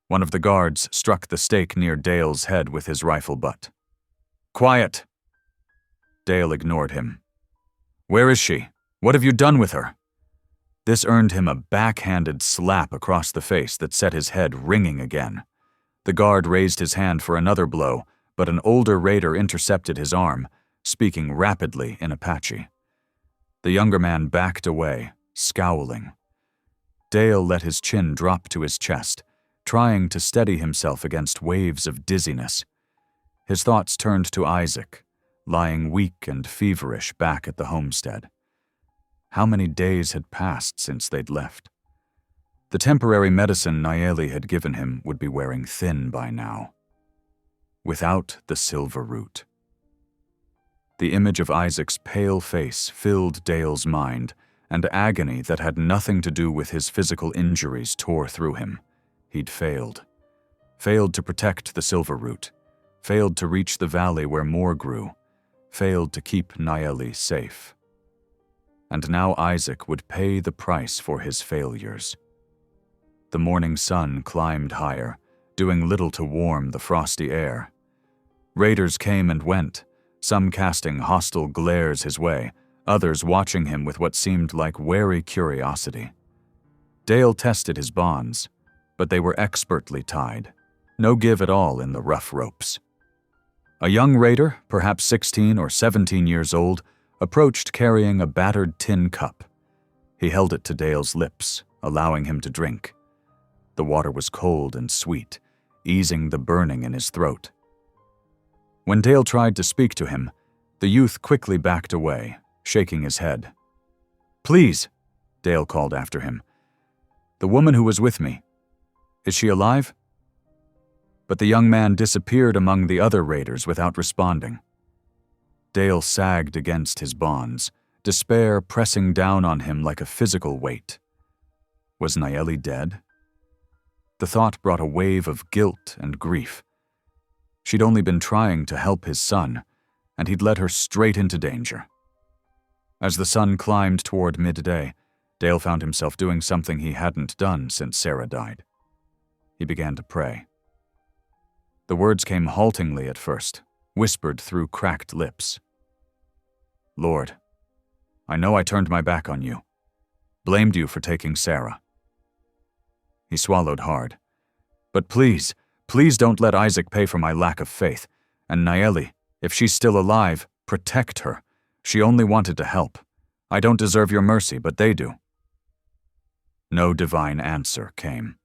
One of the guards struck the stake near Dale's head with his rifle butt. "Quiet." Dale ignored him. "Where is she? What have you done with her?" This earned him a backhanded slap across the face that set his head ringing again. The guard raised his hand for another blow, but an older raider intercepted his arm, speaking rapidly in Apache. The younger man backed away, scowling. Dale let his chin drop to his chest, trying to steady himself against waves of dizziness. His thoughts turned to Isaac, lying weak and feverish back at the homestead. How many days had passed since they'd left? The temporary medicine Nayeli had given him would be wearing thin by now. Without the silver root. The image of Isaac's pale face filled Dale's mind, and agony that had nothing to do with his physical injuries tore through him. He'd failed. Failed to protect the silver root. Failed to reach the valley where more grew. Failed to keep Nayeli safe. And now Isaac would pay the price for his failures. the morning sun climbed higher, doing little to warm the frosty air. Raiders came and went, some casting hostile glares his way, others watching him with what seemed like wary curiosity. Dale tested his bonds, but they were expertly tied. No give at all in the rough ropes. A young raider, perhaps 16 or 17 years old, approached carrying a battered tin cup. He held it to Dale's lips, allowing him to drink. The water was cold and sweet, easing the burning in his throat. When Dale tried to speak to him, the youth quickly backed away, shaking his head. "Please," Dale called after him. "The woman who was with me. Is she alive?" But the young man disappeared among the other raiders without responding. Dale sagged against his bonds, despair pressing down on him like a physical weight. Was Nayeli dead? The thought brought a wave of guilt and grief. She'd only been trying to help his son, and he'd led her straight into danger. As the sun climbed toward midday, Dale found himself doing something he hadn't done since Sarah died. He began to pray. The words came haltingly at first, whispered through cracked lips. "Lord, I know I turned my back on you, blamed you for taking Sarah." He swallowed hard. "But please, please don't let Isaac pay for my lack of faith. And Nayeli, if she's still alive, protect her. She only wanted to help. I don't deserve your mercy, but they do." No divine answer came.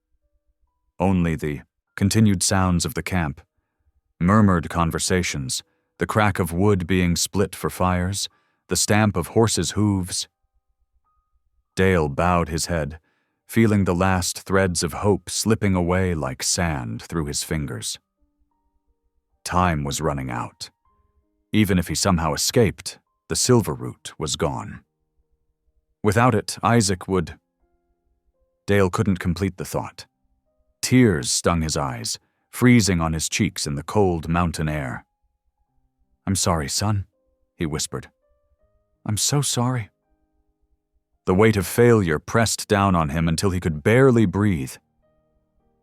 Only the continued sounds of the camp, murmured conversations, the crack of wood being split for fires, the stamp of horses' hooves. Dale bowed his head, feeling the last threads of hope slipping away like sand through his fingers. Time was running out. Even if he somehow escaped, the silver root was gone. Without it, Isaac would... Dale couldn't complete the thought. Tears stung his eyes, freezing on his cheeks in the cold mountain air. "I'm sorry, son," he whispered. "I'm so sorry." The weight of failure pressed down on him until he could barely breathe.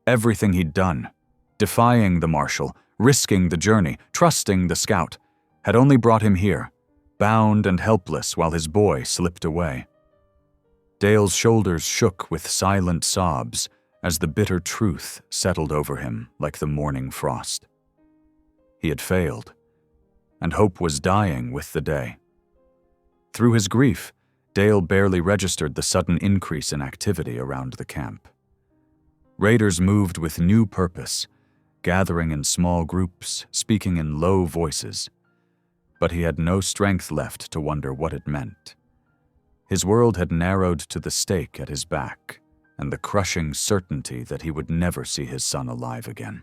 Everything he'd done, defying the marshal, risking the journey, trusting the scout, had only brought him here, bound and helpless while his boy slipped away. Dale's shoulders shook with silent sobs as the bitter truth settled over him like the morning frost. He had failed, and hope was dying with the day. Through his grief, Dale barely registered the sudden increase in activity around the camp. Raiders moved with new purpose, gathering in small groups, speaking in low voices. But he had no strength left to wonder what it meant. His world had narrowed to the stake at his back and the crushing certainty that he would never see his son alive again.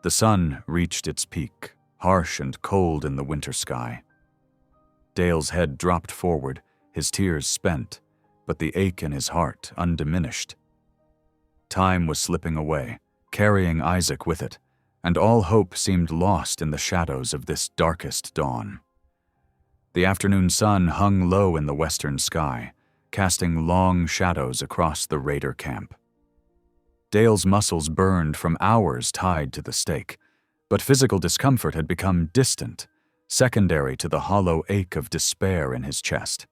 The sun reached its peak, harsh and cold in the winter sky. Dale's head dropped forward, his tears spent, but the ache in his heart undiminished. Time was slipping away, carrying Isaac with it, and all hope seemed lost in the shadows of this darkest dawn. The afternoon sun hung low in the western sky, casting long shadows across the raider camp. Dale's muscles burned from hours tied to the stake, but physical discomfort had become distant, secondary to the hollow ache of despair in his chest.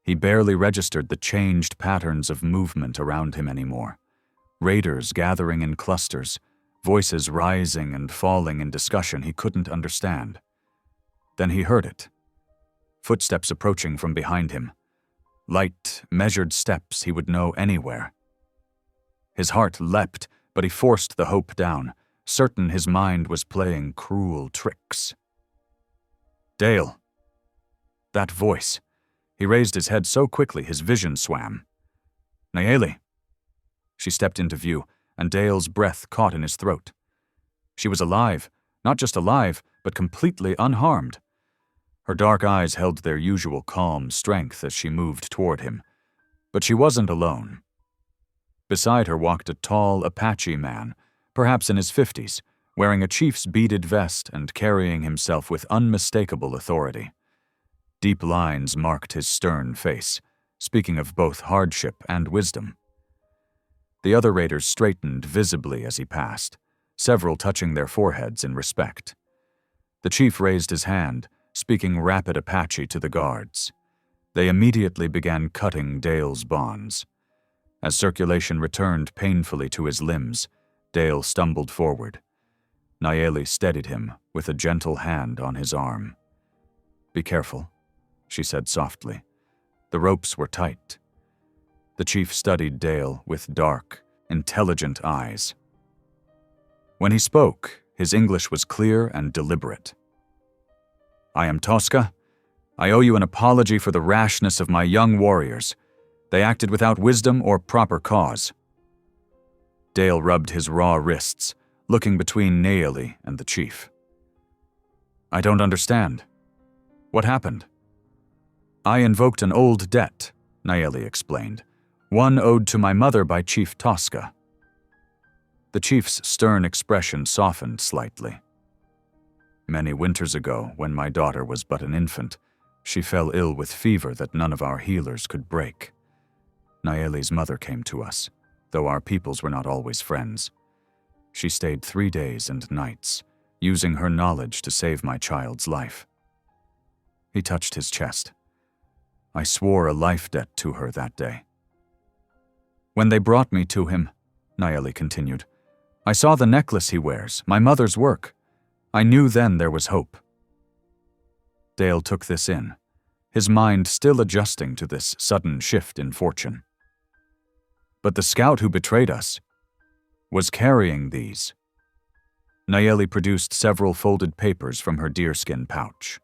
He barely registered the changed patterns of movement around him anymore. Raiders gathering in clusters, voices rising and falling in discussion he couldn't understand. Then he heard it. Footsteps approaching from behind him. Light, measured steps he would know anywhere. His heart leapt, but he forced the hope down, certain his mind was playing cruel tricks. "Dale." That voice. He raised his head so quickly his vision swam. "Nayeli." She stepped into view, and Dale's breath caught in his throat. She was alive, not just alive, but completely unharmed. Her dark eyes held their usual calm strength as she moved toward him. But she wasn't alone. Beside her walked a tall Apache man, perhaps in his 50s, wearing a chief's beaded vest and carrying himself with unmistakable authority. Deep lines marked his stern face, speaking of both hardship and wisdom. The other raiders straightened visibly as he passed, several touching their foreheads in respect. The chief raised his hand, speaking rapid Apache to the guards. They immediately began cutting Dale's bonds. As circulation returned painfully to his limbs, Dale stumbled forward. Nayeli steadied him with a gentle hand on his arm. "Be careful," she said softly. The ropes were tight. The chief studied Dale with dark, intelligent eyes. When he spoke, his English was clear and deliberate. "I am Tosca. I owe you an apology for the rashness of my young warriors. They acted without wisdom or proper cause." Dale rubbed his raw wrists, looking between Nayeli and the chief. "I don't understand. What happened?" "I invoked an old debt," Nayeli explained, "one owed to my mother by Chief Tosca." The chief's stern expression softened slightly. "Many winters ago, when my daughter was but an infant, she fell ill with fever that none of our healers could break. Nayeli's mother came to us, though our peoples were not always friends. She stayed 3 days and nights, using her knowledge to save my child's life." He touched his chest. "I swore a life debt to her that day." "When they brought me to him," Nayeli continued, "I saw the necklace he wears, my mother's work. I knew then there was hope." Dale took this in, his mind still adjusting to this sudden shift in fortune. "But the scout who betrayed us was carrying these." Nayeli produced several folded papers from her deerskin pouch.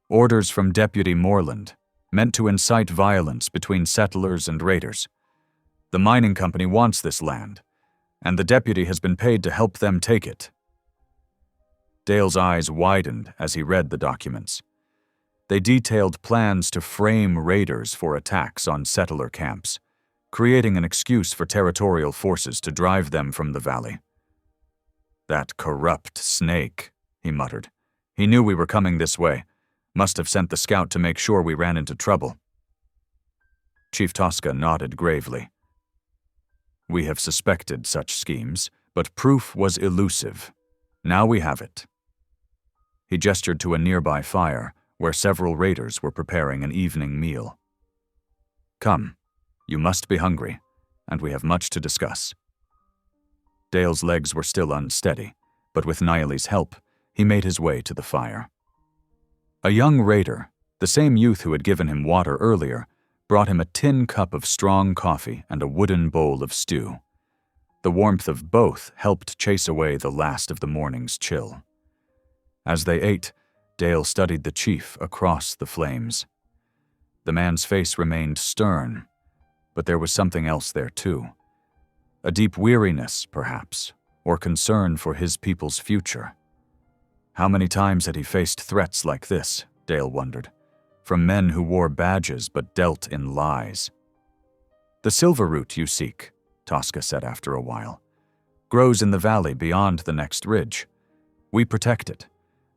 "Orders from Deputy Moreland, meant to incite violence between settlers and raiders. The mining company wants this land, and the deputy has been paid to help them take it." Dale's eyes widened as he read the documents. They detailed plans to frame raiders for attacks on settler camps, creating an excuse for territorial forces to drive them from the valley. "That corrupt snake," he muttered. "He knew we were coming this way. Must have sent the scout to make sure we ran into trouble." Chief Tosca nodded gravely. "We have suspected such schemes, but proof was elusive. Now we have it." He gestured to a nearby fire, where several raiders were preparing an evening meal. "Come, you must be hungry, and we have much to discuss." Dale's legs were still unsteady, but with Nayeli's help, he made his way to the fire. A young raider, the same youth who had given him water earlier, brought him a tin cup of strong coffee and a wooden bowl of stew. The warmth of both helped chase away the last of the morning's chill. As they ate, Dale studied the chief across the flames. The man's face remained stern, but there was something else there too. A deep weariness, perhaps, or concern for his people's future. How many times had he faced threats like this, Dale wondered, from men who wore badges but dealt in lies. "The silver root you seek," Tosca said after a while, "grows in the valley beyond the next ridge. We protect it,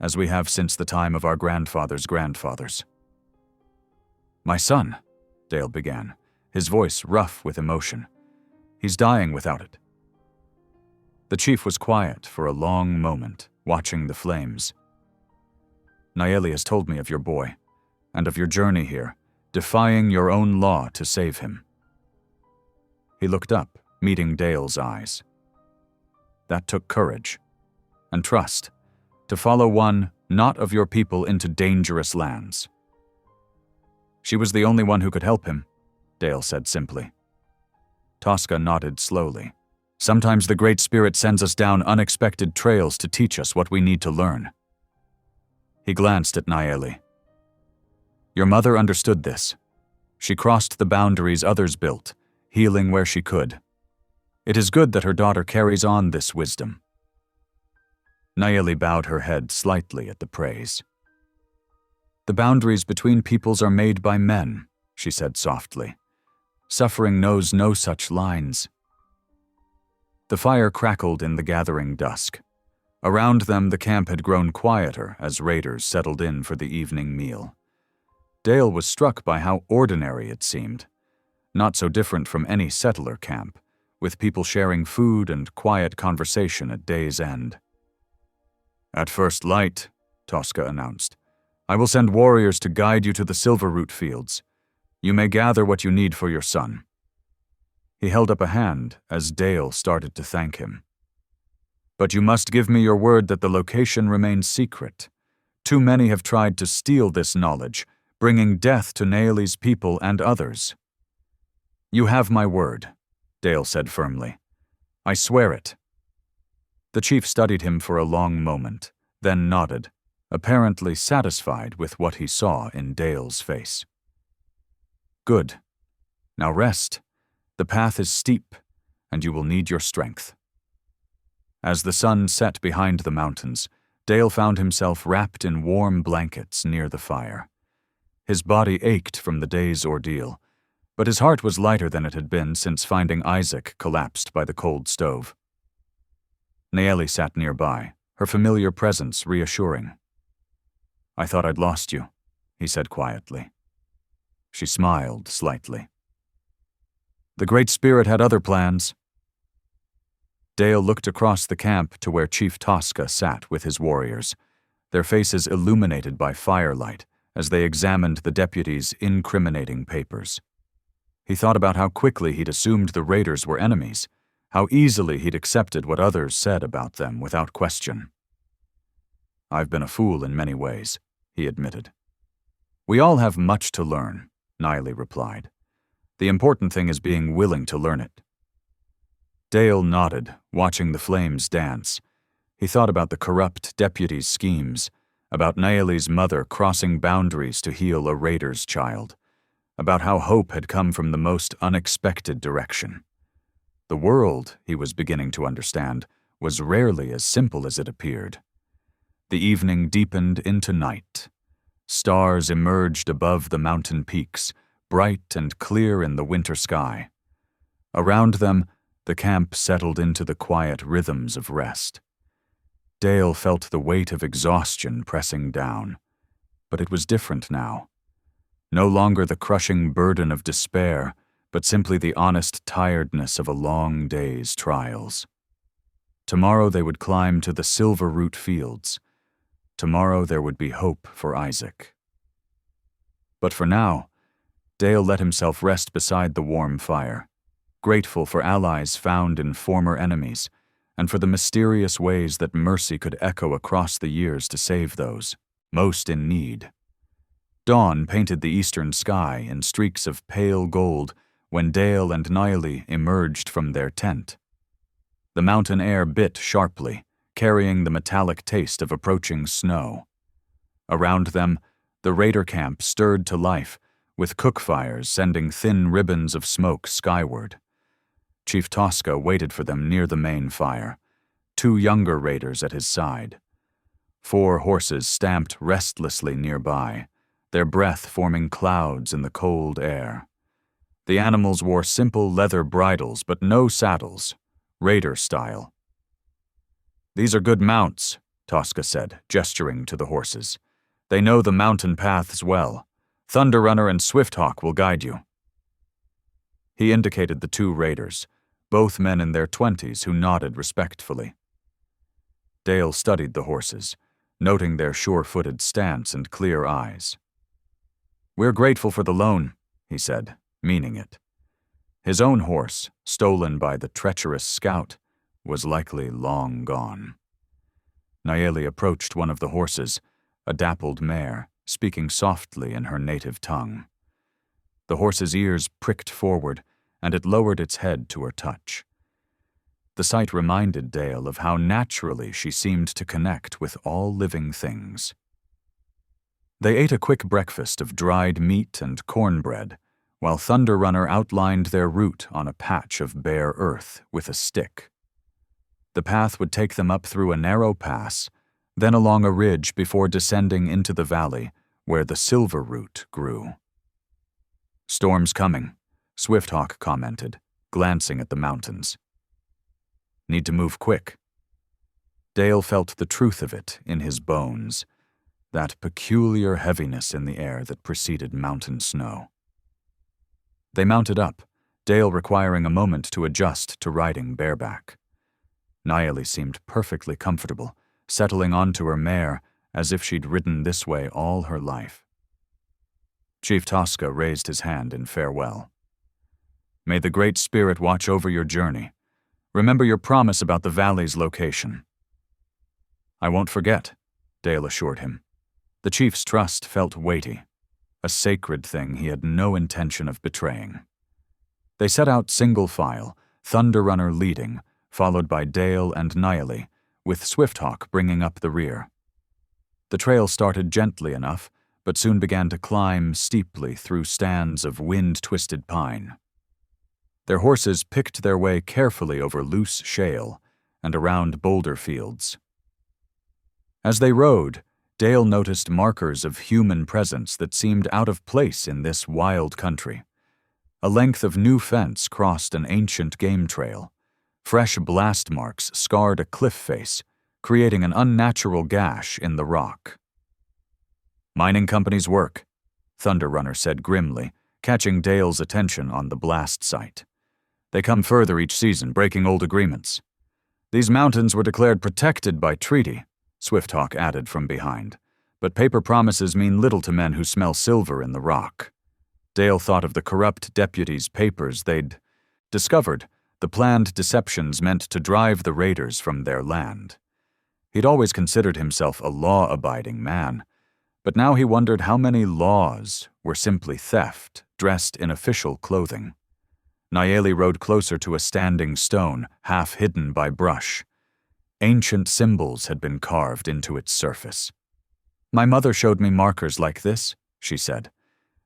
as we have since the time of our grandfathers' grandfathers." "My son," Dale began, his voice rough with emotion. "He's dying without it." The chief was quiet for a long moment, watching the flames. "Nayeli has told me of your boy, and of your journey here, defying your own law to save him." He looked up, meeting Dale's eyes. "That took courage and trust, to follow one not of your people into dangerous lands." "She was the only one who could help him," Dale said simply. Tosca nodded slowly. "Sometimes the Great Spirit sends us down unexpected trails to teach us what we need to learn." He glanced at Nayeli. "Your mother understood this. She crossed the boundaries others built, healing where she could. It is good that her daughter carries on this wisdom." Nayeli bowed her head slightly at the praise. "The boundaries between peoples are made by men," she said softly. "Suffering knows no such lines." The fire crackled in the gathering dusk. Around them the camp had grown quieter as raiders settled in for the evening meal. Dale was struck by how ordinary it seemed. not so different from any settler camp, with people sharing food and quiet conversation at day's end. "At first light," Tosca announced, "I will send warriors to guide you to the silverroot fields. You may gather what you need for your son." He held up a hand as Dale started to thank him. "But you must give me your word that the location remains secret. Too many have tried to steal this knowledge, bringing death to Naeli's people and others." "You have my word," Dale said firmly. "I swear it." The chief studied him for a long moment, then nodded, apparently satisfied with what he saw in Dale's face. "Good. Now rest. The path is steep, and you will need your strength." As the sun set behind the mountains, Dale found himself wrapped in warm blankets near the fire. His body ached from the day's ordeal, but his heart was lighter than it had been since finding Isaac collapsed by the cold stove. Naeli sat nearby, her familiar presence reassuring. "I thought I'd lost you," he said quietly. She smiled slightly. "The Great Spirit had other plans." Dale looked across the camp to where Chief Tosca sat with his warriors, their faces illuminated by firelight as they examined the deputy's incriminating papers. He thought about how quickly he'd assumed the raiders were enemies, how easily he'd accepted what others said about them without question. "I've been a fool in many ways," he admitted. "We all have much to learn," Naeli replied. "The important thing is being willing to learn it." Dale nodded, watching the flames dance. He thought about the corrupt deputy's schemes, about Naeli's mother crossing boundaries to heal a raider's child, about how hope had come from the most unexpected direction. The world, he was beginning to understand, was rarely as simple as it appeared. The evening deepened into night. Stars emerged above the mountain peaks, bright and clear in the winter sky. Around them, the camp settled into the quiet rhythms of rest. Dale felt the weight of exhaustion pressing down, but it was different now. No longer the crushing burden of despair, but simply the honest tiredness of a long day's trials. Tomorrow they would climb to the silverroot fields. Tomorrow there would be hope for Isaac. But for now, Dale let himself rest beside the warm fire, grateful for allies found in former enemies, and for the mysterious ways that mercy could echo across the years to save those most in need. Dawn painted the eastern sky in streaks of pale gold when Dale and Naeli emerged from their tent. The mountain air bit sharply, carrying the metallic taste of approaching snow. Around them, the raider camp stirred to life, with cook fires sending thin ribbons of smoke skyward. Chief Tosca waited for them near the main fire, 2 younger raiders at his side. 4 horses stamped restlessly nearby, their breath forming clouds in the cold air. The animals wore simple leather bridles but no saddles, raider style. "These are good mounts," Tosca said, gesturing to the horses. "They know the mountain paths well. Thunder Runner and Swifthawk will guide you." He indicated the 2 raiders, both men in their 20s who nodded respectfully. Dale studied the horses, noting their sure-footed stance and clear eyes. "We're grateful for the loan," he said, meaning it. His own horse, stolen by the treacherous scout, was likely long gone. Naeli approached one of the horses, a dappled mare, speaking softly in her native tongue. The horse's ears pricked forward, and it lowered its head to her touch. The sight reminded Dale of how naturally she seemed to connect with all living things. They ate a quick breakfast of dried meat and cornbread, while Thunder Runner outlined their route on a patch of bare earth with a stick. The path would take them up through a narrow pass, then along a ridge before descending into the valley where the silverroot grew. "Storm's coming," Swifthawk commented, glancing at the mountains. "Need to move quick." Dale felt the truth of it in his bones, that peculiar heaviness in the air that preceded mountain snow. They mounted up, Dale requiring a moment to adjust to riding bareback. Nayeli seemed perfectly comfortable, settling onto her mare as if she'd ridden this way all her life. Chief Tosca raised his hand in farewell. "May the Great Spirit watch over your journey. Remember your promise about the valley's location." "I won't forget," Dale assured him. The chief's trust felt weighty, a sacred thing he had no intention of betraying. They set out single file, Thunder Runner leading, followed by Dale and Nayeli, with Swifthawk bringing up the rear. The trail started gently enough, but soon began to climb steeply through stands of wind-twisted pine. Their horses picked their way carefully over loose shale and around boulder fields. As they rode, Dale noticed markers of human presence that seemed out of place in this wild country. A length of new fence crossed an ancient game trail. Fresh blast marks scarred a cliff face, creating an unnatural gash in the rock. "Mining company's work," Thunder Runner said grimly, catching Dale's attention on the blast site. "They come further each season, breaking old agreements." "These mountains were declared protected by treaty," Swifthawk added from behind, "but paper promises mean little to men who smell silver in the rock." Dale thought of the corrupt deputy's papers they'd discovered, the planned deceptions meant to drive the raiders from their land. He'd always considered himself a law-abiding man, but now he wondered how many laws were simply theft, dressed in official clothing. Nayeli rode closer to a standing stone, half hidden by brush. Ancient symbols had been carved into its surface. "My mother showed me markers like this," she said.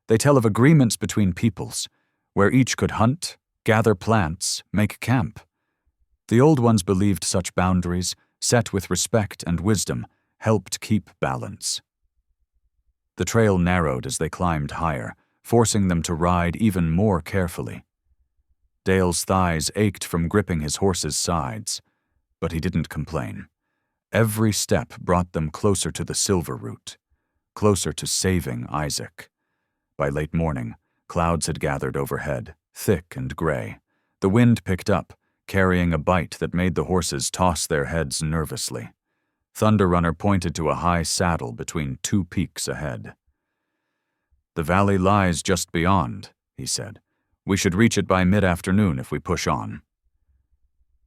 "They tell of agreements between peoples, where each could hunt, gather plants, make camp. The old ones believed such boundaries, set with respect and wisdom, helped keep balance." The trail narrowed as they climbed higher, forcing them to ride even more carefully. Dale's thighs ached from gripping his horse's sides, but he didn't complain. Every step brought them closer to the silver root, closer to saving Isaac. By late morning, clouds had gathered overhead, thick and gray. The wind picked up, carrying a bite that made the horses toss their heads nervously. Thunder Runner pointed to a high saddle between two peaks ahead. "The valley lies just beyond," he said. "We should reach it by mid-afternoon if we push on."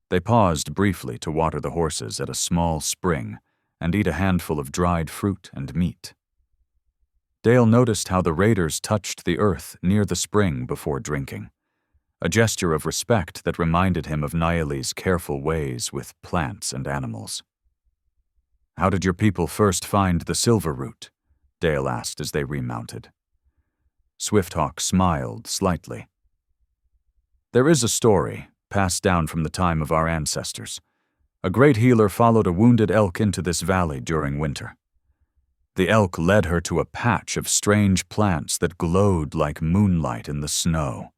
They paused briefly to water the horses at a small spring and eat a handful of dried fruit and meat. Dale noticed how the raiders touched the earth near the spring before drinking, a gesture of respect that reminded him of Nayeli's careful ways with plants and animals. "How did your people first find the silver root?" Dale asked as they remounted. Swifthawk smiled slightly. "There is a story, passed down from the time of our ancestors. A great healer followed a wounded elk into this valley during winter. The elk led her to a patch of strange plants that glowed like moonlight in the snow.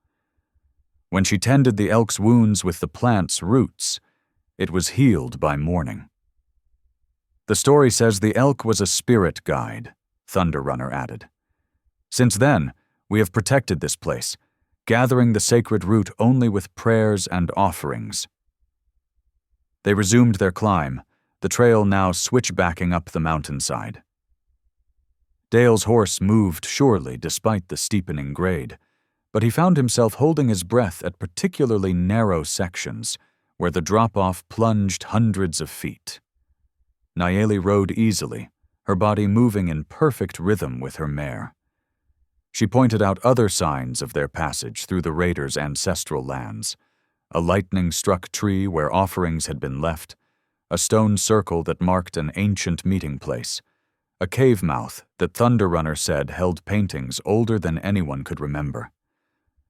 When she tended the elk's wounds with the plant's roots, it was healed by morning." "The story says the elk was a spirit guide," Thunder Runner added. "Since then, we have protected this place, gathering the sacred root only with prayers and offerings." They resumed their climb, the trail now switchbacking up the mountainside. Dale's horse moved surely despite the steepening grade, but he found himself holding his breath at particularly narrow sections where the drop-off plunged hundreds of feet. Nayeli rode easily, her body moving in perfect rhythm with her mare. She pointed out other signs of their passage through the raiders' ancestral lands: a lightning-struck tree where offerings had been left, a stone circle that marked an ancient meeting place, a cave mouth that Thunder Runner said held paintings older than anyone could remember.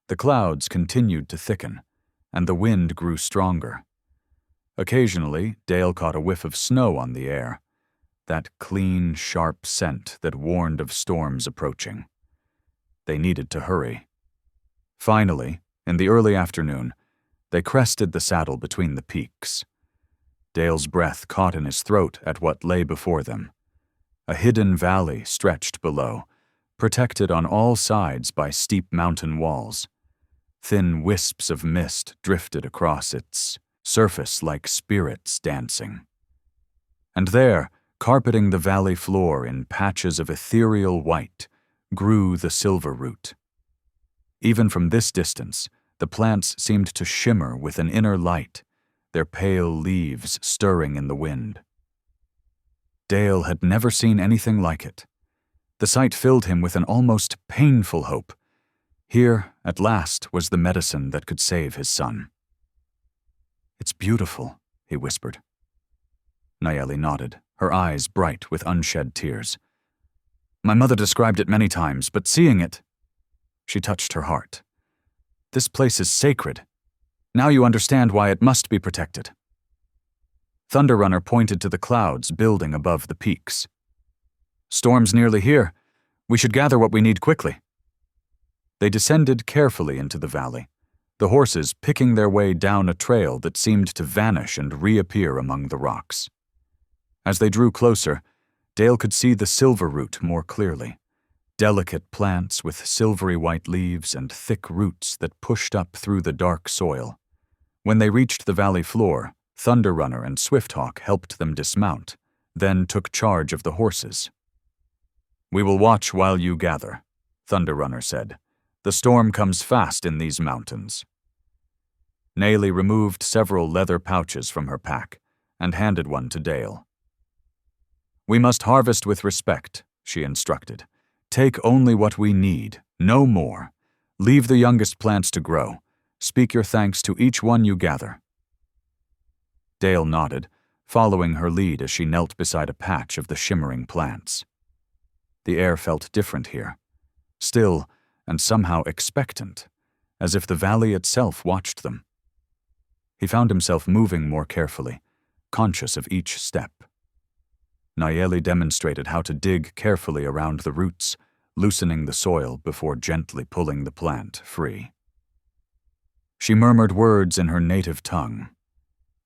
The clouds continued to thicken, and the wind grew stronger. Occasionally, Dale caught a whiff of snow on the air, that clean, sharp scent that warned of storms approaching. They needed to hurry. Finally, in the early afternoon, they crested the saddle between the peaks. Dale's breath caught in his throat at what lay before them. A hidden valley stretched below, protected on all sides by steep mountain walls. Thin wisps of mist drifted across its surface like spirits dancing. And there, carpeting the valley floor in patches of ethereal white, grew the silver root. Even from this distance, the plants seemed to shimmer with an inner light, their pale leaves stirring in the wind. Dale had never seen anything like it. The sight filled him with an almost painful hope. Here, at last, was the medicine that could save his son. "It's beautiful," he whispered. Nayeli nodded, her eyes bright with unshed tears. "My mother described it many times, but seeing it—" She touched her heart. "This place is sacred. Now you understand why it must be protected." Thunder Runner pointed to the clouds building above the peaks. "Storm's nearly here. We should gather what we need quickly." They descended carefully into the valley, the horses picking their way down a trail that seemed to vanish and reappear among the rocks. As they drew closer, Dale could see the silver root more clearly. Delicate plants with silvery white leaves and thick roots that pushed up through the dark soil. When they reached the valley floor, Thunder Runner and Swifthawk helped them dismount, then took charge of the horses. "We will watch while you gather," Thunder Runner said. "The storm comes fast in these mountains." Nayeli removed several leather pouches from her pack and handed one to Dale. "We must harvest with respect," she instructed. "Take only what we need, no more. Leave the youngest plants to grow. Speak your thanks to each one you gather." Dale nodded, following her lead as she knelt beside a patch of the shimmering plants. The air felt different here, still and somehow expectant, as if the valley itself watched them. He found himself moving more carefully, conscious of each step. Nayeli demonstrated how to dig carefully around the roots, loosening the soil before gently pulling the plant free. She murmured words in her native tongue,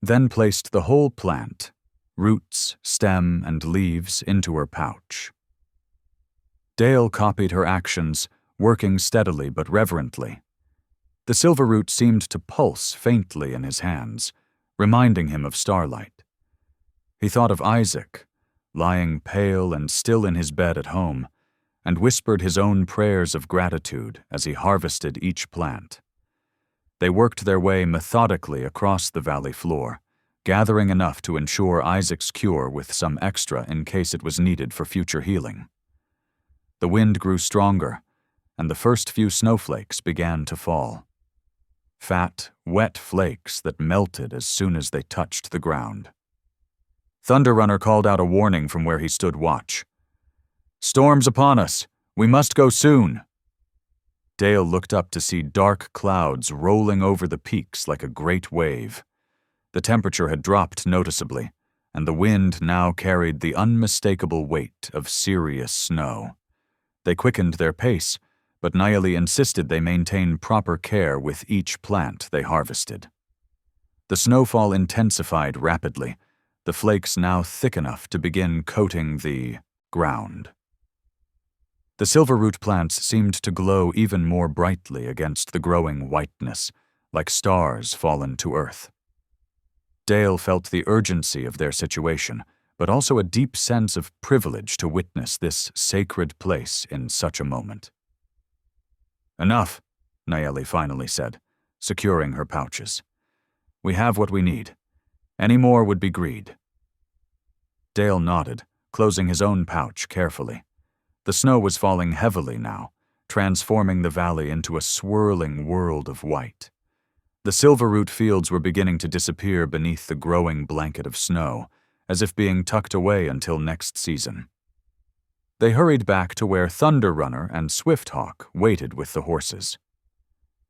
then placed the whole plant, roots, stem, and leaves, into her pouch. Dale copied her actions, working steadily but reverently. The silver root seemed to pulse faintly in his hands, reminding him of starlight. He thought of Isaac, lying pale and still in his bed at home, and whispered his own prayers of gratitude as he harvested each plant. They worked their way methodically across the valley floor, gathering enough to ensure Isaac's cure with some extra in case it was needed for future healing. The wind grew stronger, and the first few snowflakes began to fall. Fat, wet flakes that melted as soon as they touched the ground. Thunder Runner called out a warning from where he stood watch. "Storm's upon us. We must go soon." Dale looked up to see dark clouds rolling over the peaks like a great wave. The temperature had dropped noticeably, and the wind now carried the unmistakable weight of serious snow. They quickened their pace, but Nayeli insisted they maintain proper care with each plant they harvested. The snowfall intensified rapidly, the flakes now thick enough to begin coating the ground. The silverroot plants seemed to glow even more brightly against the growing whiteness, like stars fallen to earth. Dale felt the urgency of their situation, but also a deep sense of privilege to witness this sacred place in such a moment. "Enough," Nayeli finally said, securing her pouches. "We have what we need. Any more would be greed." Dale nodded, closing his own pouch carefully. The snow was falling heavily now, transforming the valley into a swirling world of white. The silverroot fields were beginning to disappear beneath the growing blanket of snow, as if being tucked away until next season. They hurried back to where Thunder Runner and Swifthawk waited with the horses.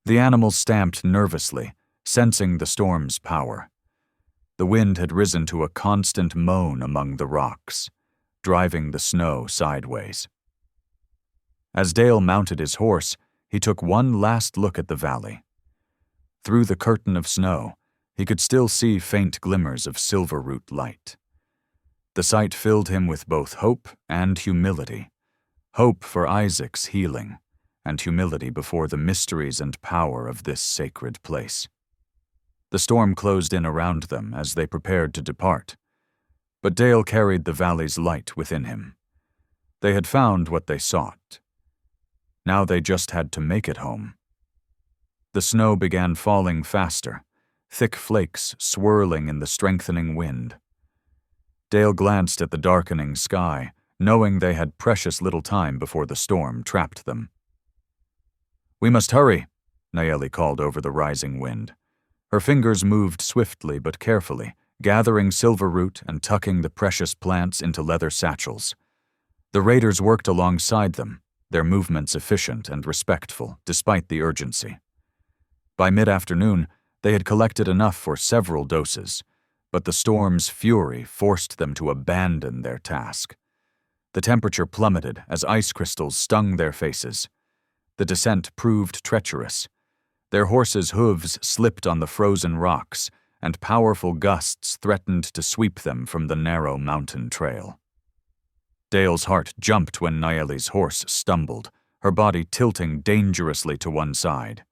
The animals stamped nervously, sensing the storm's power. The wind had risen to a constant moan among the rocks, driving the snow sideways. As Dale mounted his horse, he took one last look at the valley. Through the curtain of snow, he could still see faint glimmers of silverroot light. The sight filled him with both hope and humility, hope for Isaac's healing, and humility before the mysteries and power of this sacred place. The storm closed in around them as they prepared to depart, but Dale carried the valley's light within him. They had found what they sought. Now they just had to make it home. The snow began falling faster, thick flakes swirling in the strengthening wind. Dale glanced at the darkening sky, knowing they had precious little time before the storm trapped them. "We must hurry," Nayeli called over the rising wind. Her fingers moved swiftly but carefully, gathering silverroot and tucking the precious plants into leather satchels. The raiders worked alongside them, their movements efficient and respectful, despite the urgency. By mid-afternoon, they had collected enough for several doses, but the storm's fury forced them to abandon their task. The temperature plummeted as ice crystals stung their faces. The descent proved treacherous. Their horses' hooves slipped on the frozen rocks, and powerful gusts threatened to sweep them from the narrow mountain trail. Dale's heart jumped when Nayeli's horse stumbled, her body tilting dangerously to one side.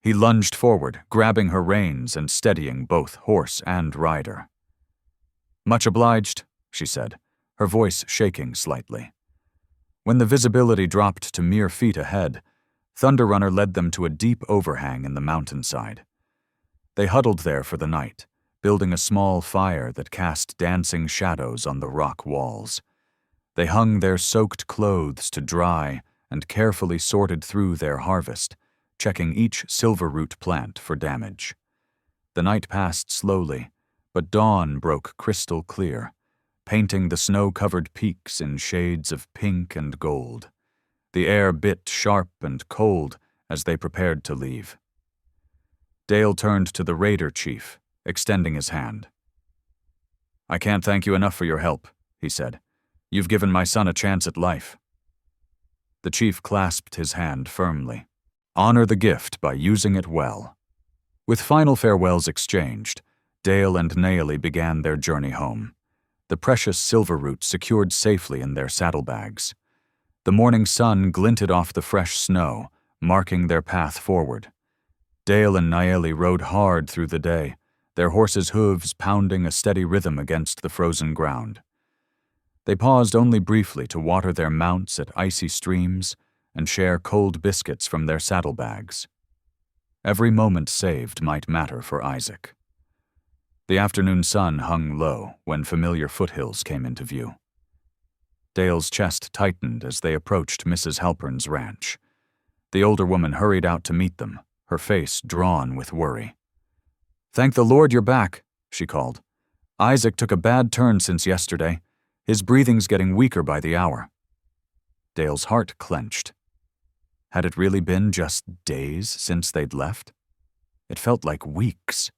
He lunged forward, grabbing her reins and steadying both horse and rider. "Much obliged," she said, her voice shaking slightly. When the visibility dropped to mere feet ahead, Thunder Runner led them to a deep overhang in the mountainside. They huddled there for the night, building a small fire that cast dancing shadows on the rock walls. They hung their soaked clothes to dry and carefully sorted through their harvest, checking each silverroot plant for damage. The night passed slowly, but dawn broke crystal clear, painting the snow-covered peaks in shades of pink and gold. The air bit sharp and cold as they prepared to leave. Dale turned to the raider chief, extending his hand. "I can't thank you enough for your help," he said. "You've given my son a chance at life." The chief clasped his hand firmly. "Honor the gift by using it well." With final farewells exchanged, Dale and Nayeli began their journey home, the precious silverroot secured safely in their saddlebags. The morning sun glinted off the fresh snow, marking their path forward. Dale and Nayeli rode hard through the day, their horses' hooves pounding a steady rhythm against the frozen ground. They paused only briefly to water their mounts at icy streams and share cold biscuits from their saddlebags. Every moment saved might matter for Isaac. The afternoon sun hung low when familiar foothills came into view. Dale's chest tightened as they approached Mrs. Halpern's ranch. The older woman hurried out to meet them, her face drawn with worry. "Thank the Lord you're back," she called. "Isaac took a bad turn since yesterday. His breathing's getting weaker by the hour." Dale's heart clenched. Had it really been just days since they'd left? It felt like weeks.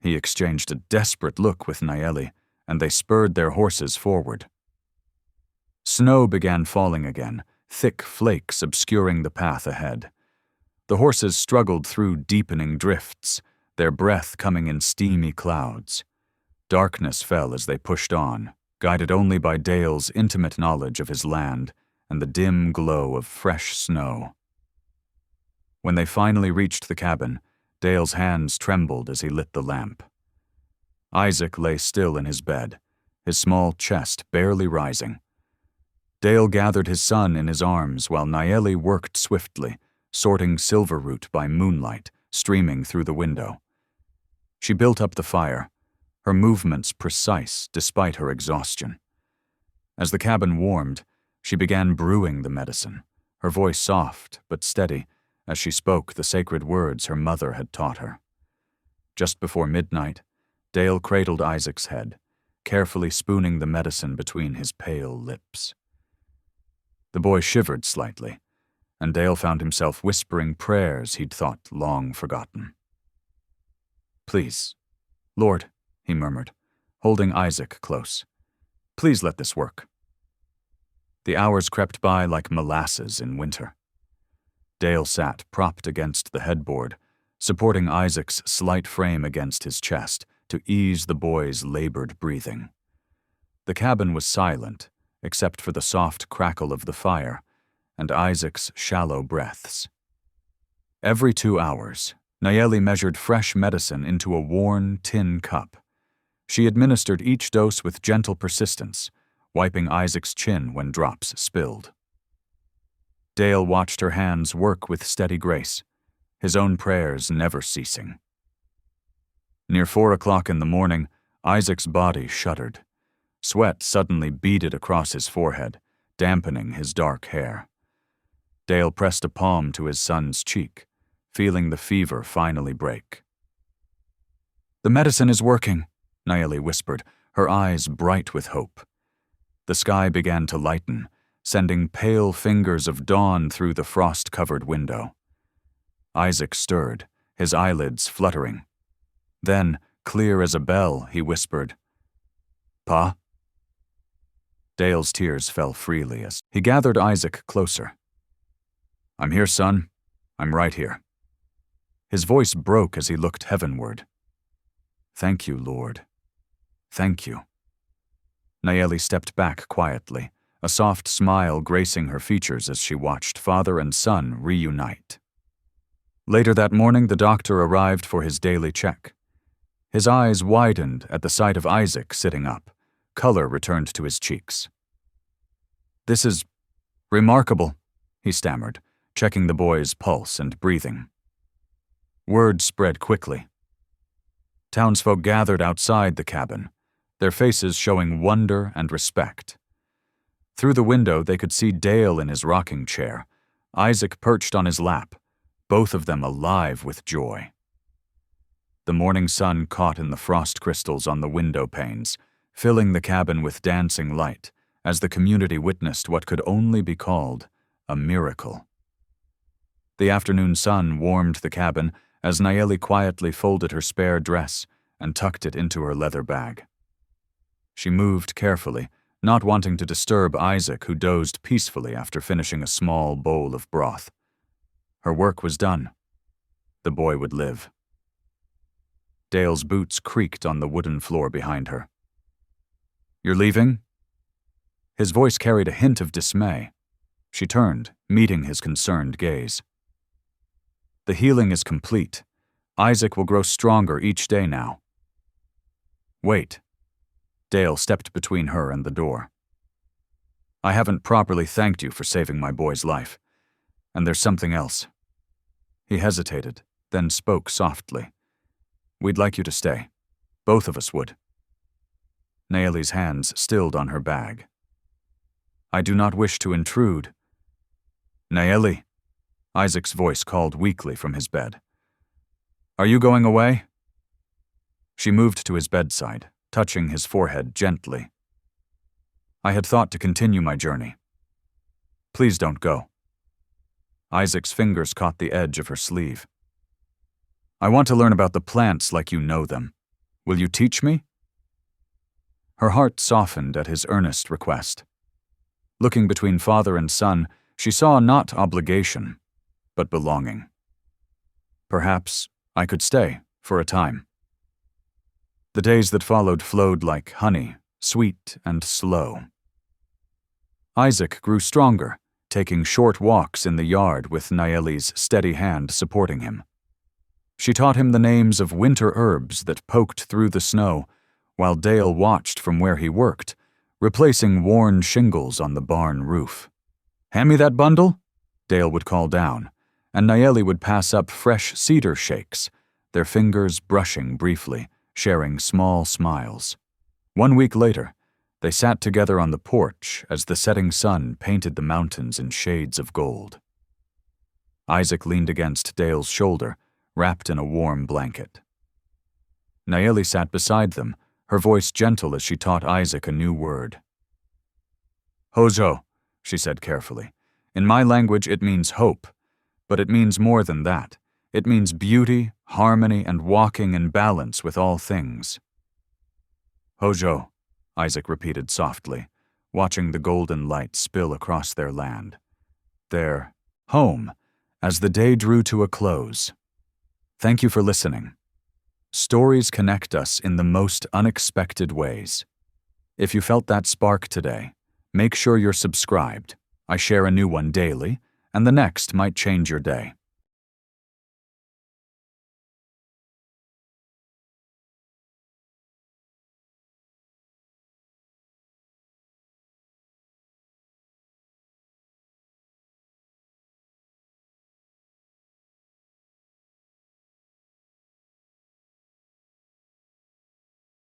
He exchanged a desperate look with Nayeli, and they spurred their horses forward. Snow began falling again, thick flakes obscuring the path ahead. The horses struggled through deepening drifts, their breath coming in steamy clouds. Darkness fell as they pushed on, guided only by Dale's intimate knowledge of his land and the dim glow of fresh snow. When they finally reached the cabin, Dale's hands trembled as he lit the lamp. Isaac lay still in his bed, his small chest barely rising. Dale gathered his son in his arms while Nayeli worked swiftly, sorting silverroot by moonlight streaming through the window. She built up the fire, her movements precise despite her exhaustion. As the cabin warmed, she began brewing the medicine, her voice soft but steady as she spoke the sacred words her mother had taught her. Just before midnight, Dale cradled Isaac's head, carefully spooning the medicine between his pale lips. The boy shivered slightly, and Dale found himself whispering prayers he'd thought long forgotten. "Please, Lord," he murmured, holding Isaac close. "Please let this work." The hours crept by like molasses in winter. Dale sat propped against the headboard, supporting Isaac's slight frame against his chest to ease the boy's labored breathing. The cabin was silent, except for the soft crackle of the fire, and Isaac's shallow breaths. Every 2 hours, Nayeli measured fresh medicine into a worn tin cup. She administered each dose with gentle persistence, wiping Isaac's chin when drops spilled. Dale watched her hands work with steady grace, his own prayers never ceasing. Near 4 o'clock in the morning, Isaac's body shuddered. Sweat suddenly beaded across his forehead, dampening his dark hair. Dale pressed a palm to his son's cheek, feeling the fever finally break. "The medicine is working," Nayeli whispered, her eyes bright with hope. The sky began to lighten, sending pale fingers of dawn through the frost-covered window. Isaac stirred, his eyelids fluttering. Then, clear as a bell, he whispered, "Pa?" Dale's tears fell freely as he gathered Isaac closer. "I'm here, son. I'm right here." His voice broke as he looked heavenward. "Thank you, Lord. Thank you." Nayeli stepped back quietly, a soft smile gracing her features as she watched father and son reunite. Later that morning, the doctor arrived for his daily check. His eyes widened at the sight of Isaac sitting up. Color returned to his cheeks. "This is remarkable," he stammered, checking the boy's pulse and breathing. Word spread quickly. Townsfolk gathered outside the cabin, their faces showing wonder and respect. Through the window, they could see Dale in his rocking chair, Isaac perched on his lap, both of them alive with joy. The morning sun caught in the frost crystals on the window panes, filling the cabin with dancing light, as the community witnessed what could only be called a miracle. The afternoon sun warmed the cabin as Nayeli quietly folded her spare dress and tucked it into her leather bag. She moved carefully, not wanting to disturb Isaac, who dozed peacefully after finishing a small bowl of broth. Her work was done. The boy would live. Dale's boots creaked on the wooden floor behind her. "You're leaving?" His voice carried a hint of dismay. She turned, meeting his concerned gaze. "The healing is complete. Isaac will grow stronger each day now." "Wait." Dale stepped between her and the door. "I haven't properly thanked you for saving my boy's life. And there's something else." He hesitated, then spoke softly. "We'd like you to stay. Both of us would." Nayeli's hands stilled on her bag. "I do not wish to intrude." "Nayeli," Isaac's voice called weakly from his bed. "Are you going away?" She moved to his bedside, touching his forehead gently. "I had thought to continue my journey. Please don't go." Isaac's fingers caught the edge of her sleeve. "I want to learn about the plants like you know them. Will you teach me?" Her heart softened at his earnest request. Looking between father and son, she saw not obligation, but belonging. "Perhaps I could stay for a time." The days that followed flowed like honey, sweet and slow. Isaac grew stronger, taking short walks in the yard with Nayeli's steady hand supporting him. She taught him the names of winter herbs that poked through the snow, while Dale watched from where he worked, replacing worn shingles on the barn roof. "Hand me that bundle?" Dale would call down, and Nayeli would pass up fresh cedar shakes, their fingers brushing briefly, sharing small smiles. 1 week later, they sat together on the porch as the setting sun painted the mountains in shades of gold. Isaac leaned against Dale's shoulder, wrapped in a warm blanket. Nayeli sat beside them, her voice gentle as she taught Isaac a new word. "Hojo," she said carefully. "In my language it means hope, but it means more than that. It means beauty, harmony, and walking in balance with all things." "Hojo," Isaac repeated softly, watching the golden light spill across their land. Their home, as the day drew to a close. Thank you for listening. Stories connect us in the most unexpected ways. If you felt that spark today, make sure you're subscribed I share a new one daily, and the next might change your day.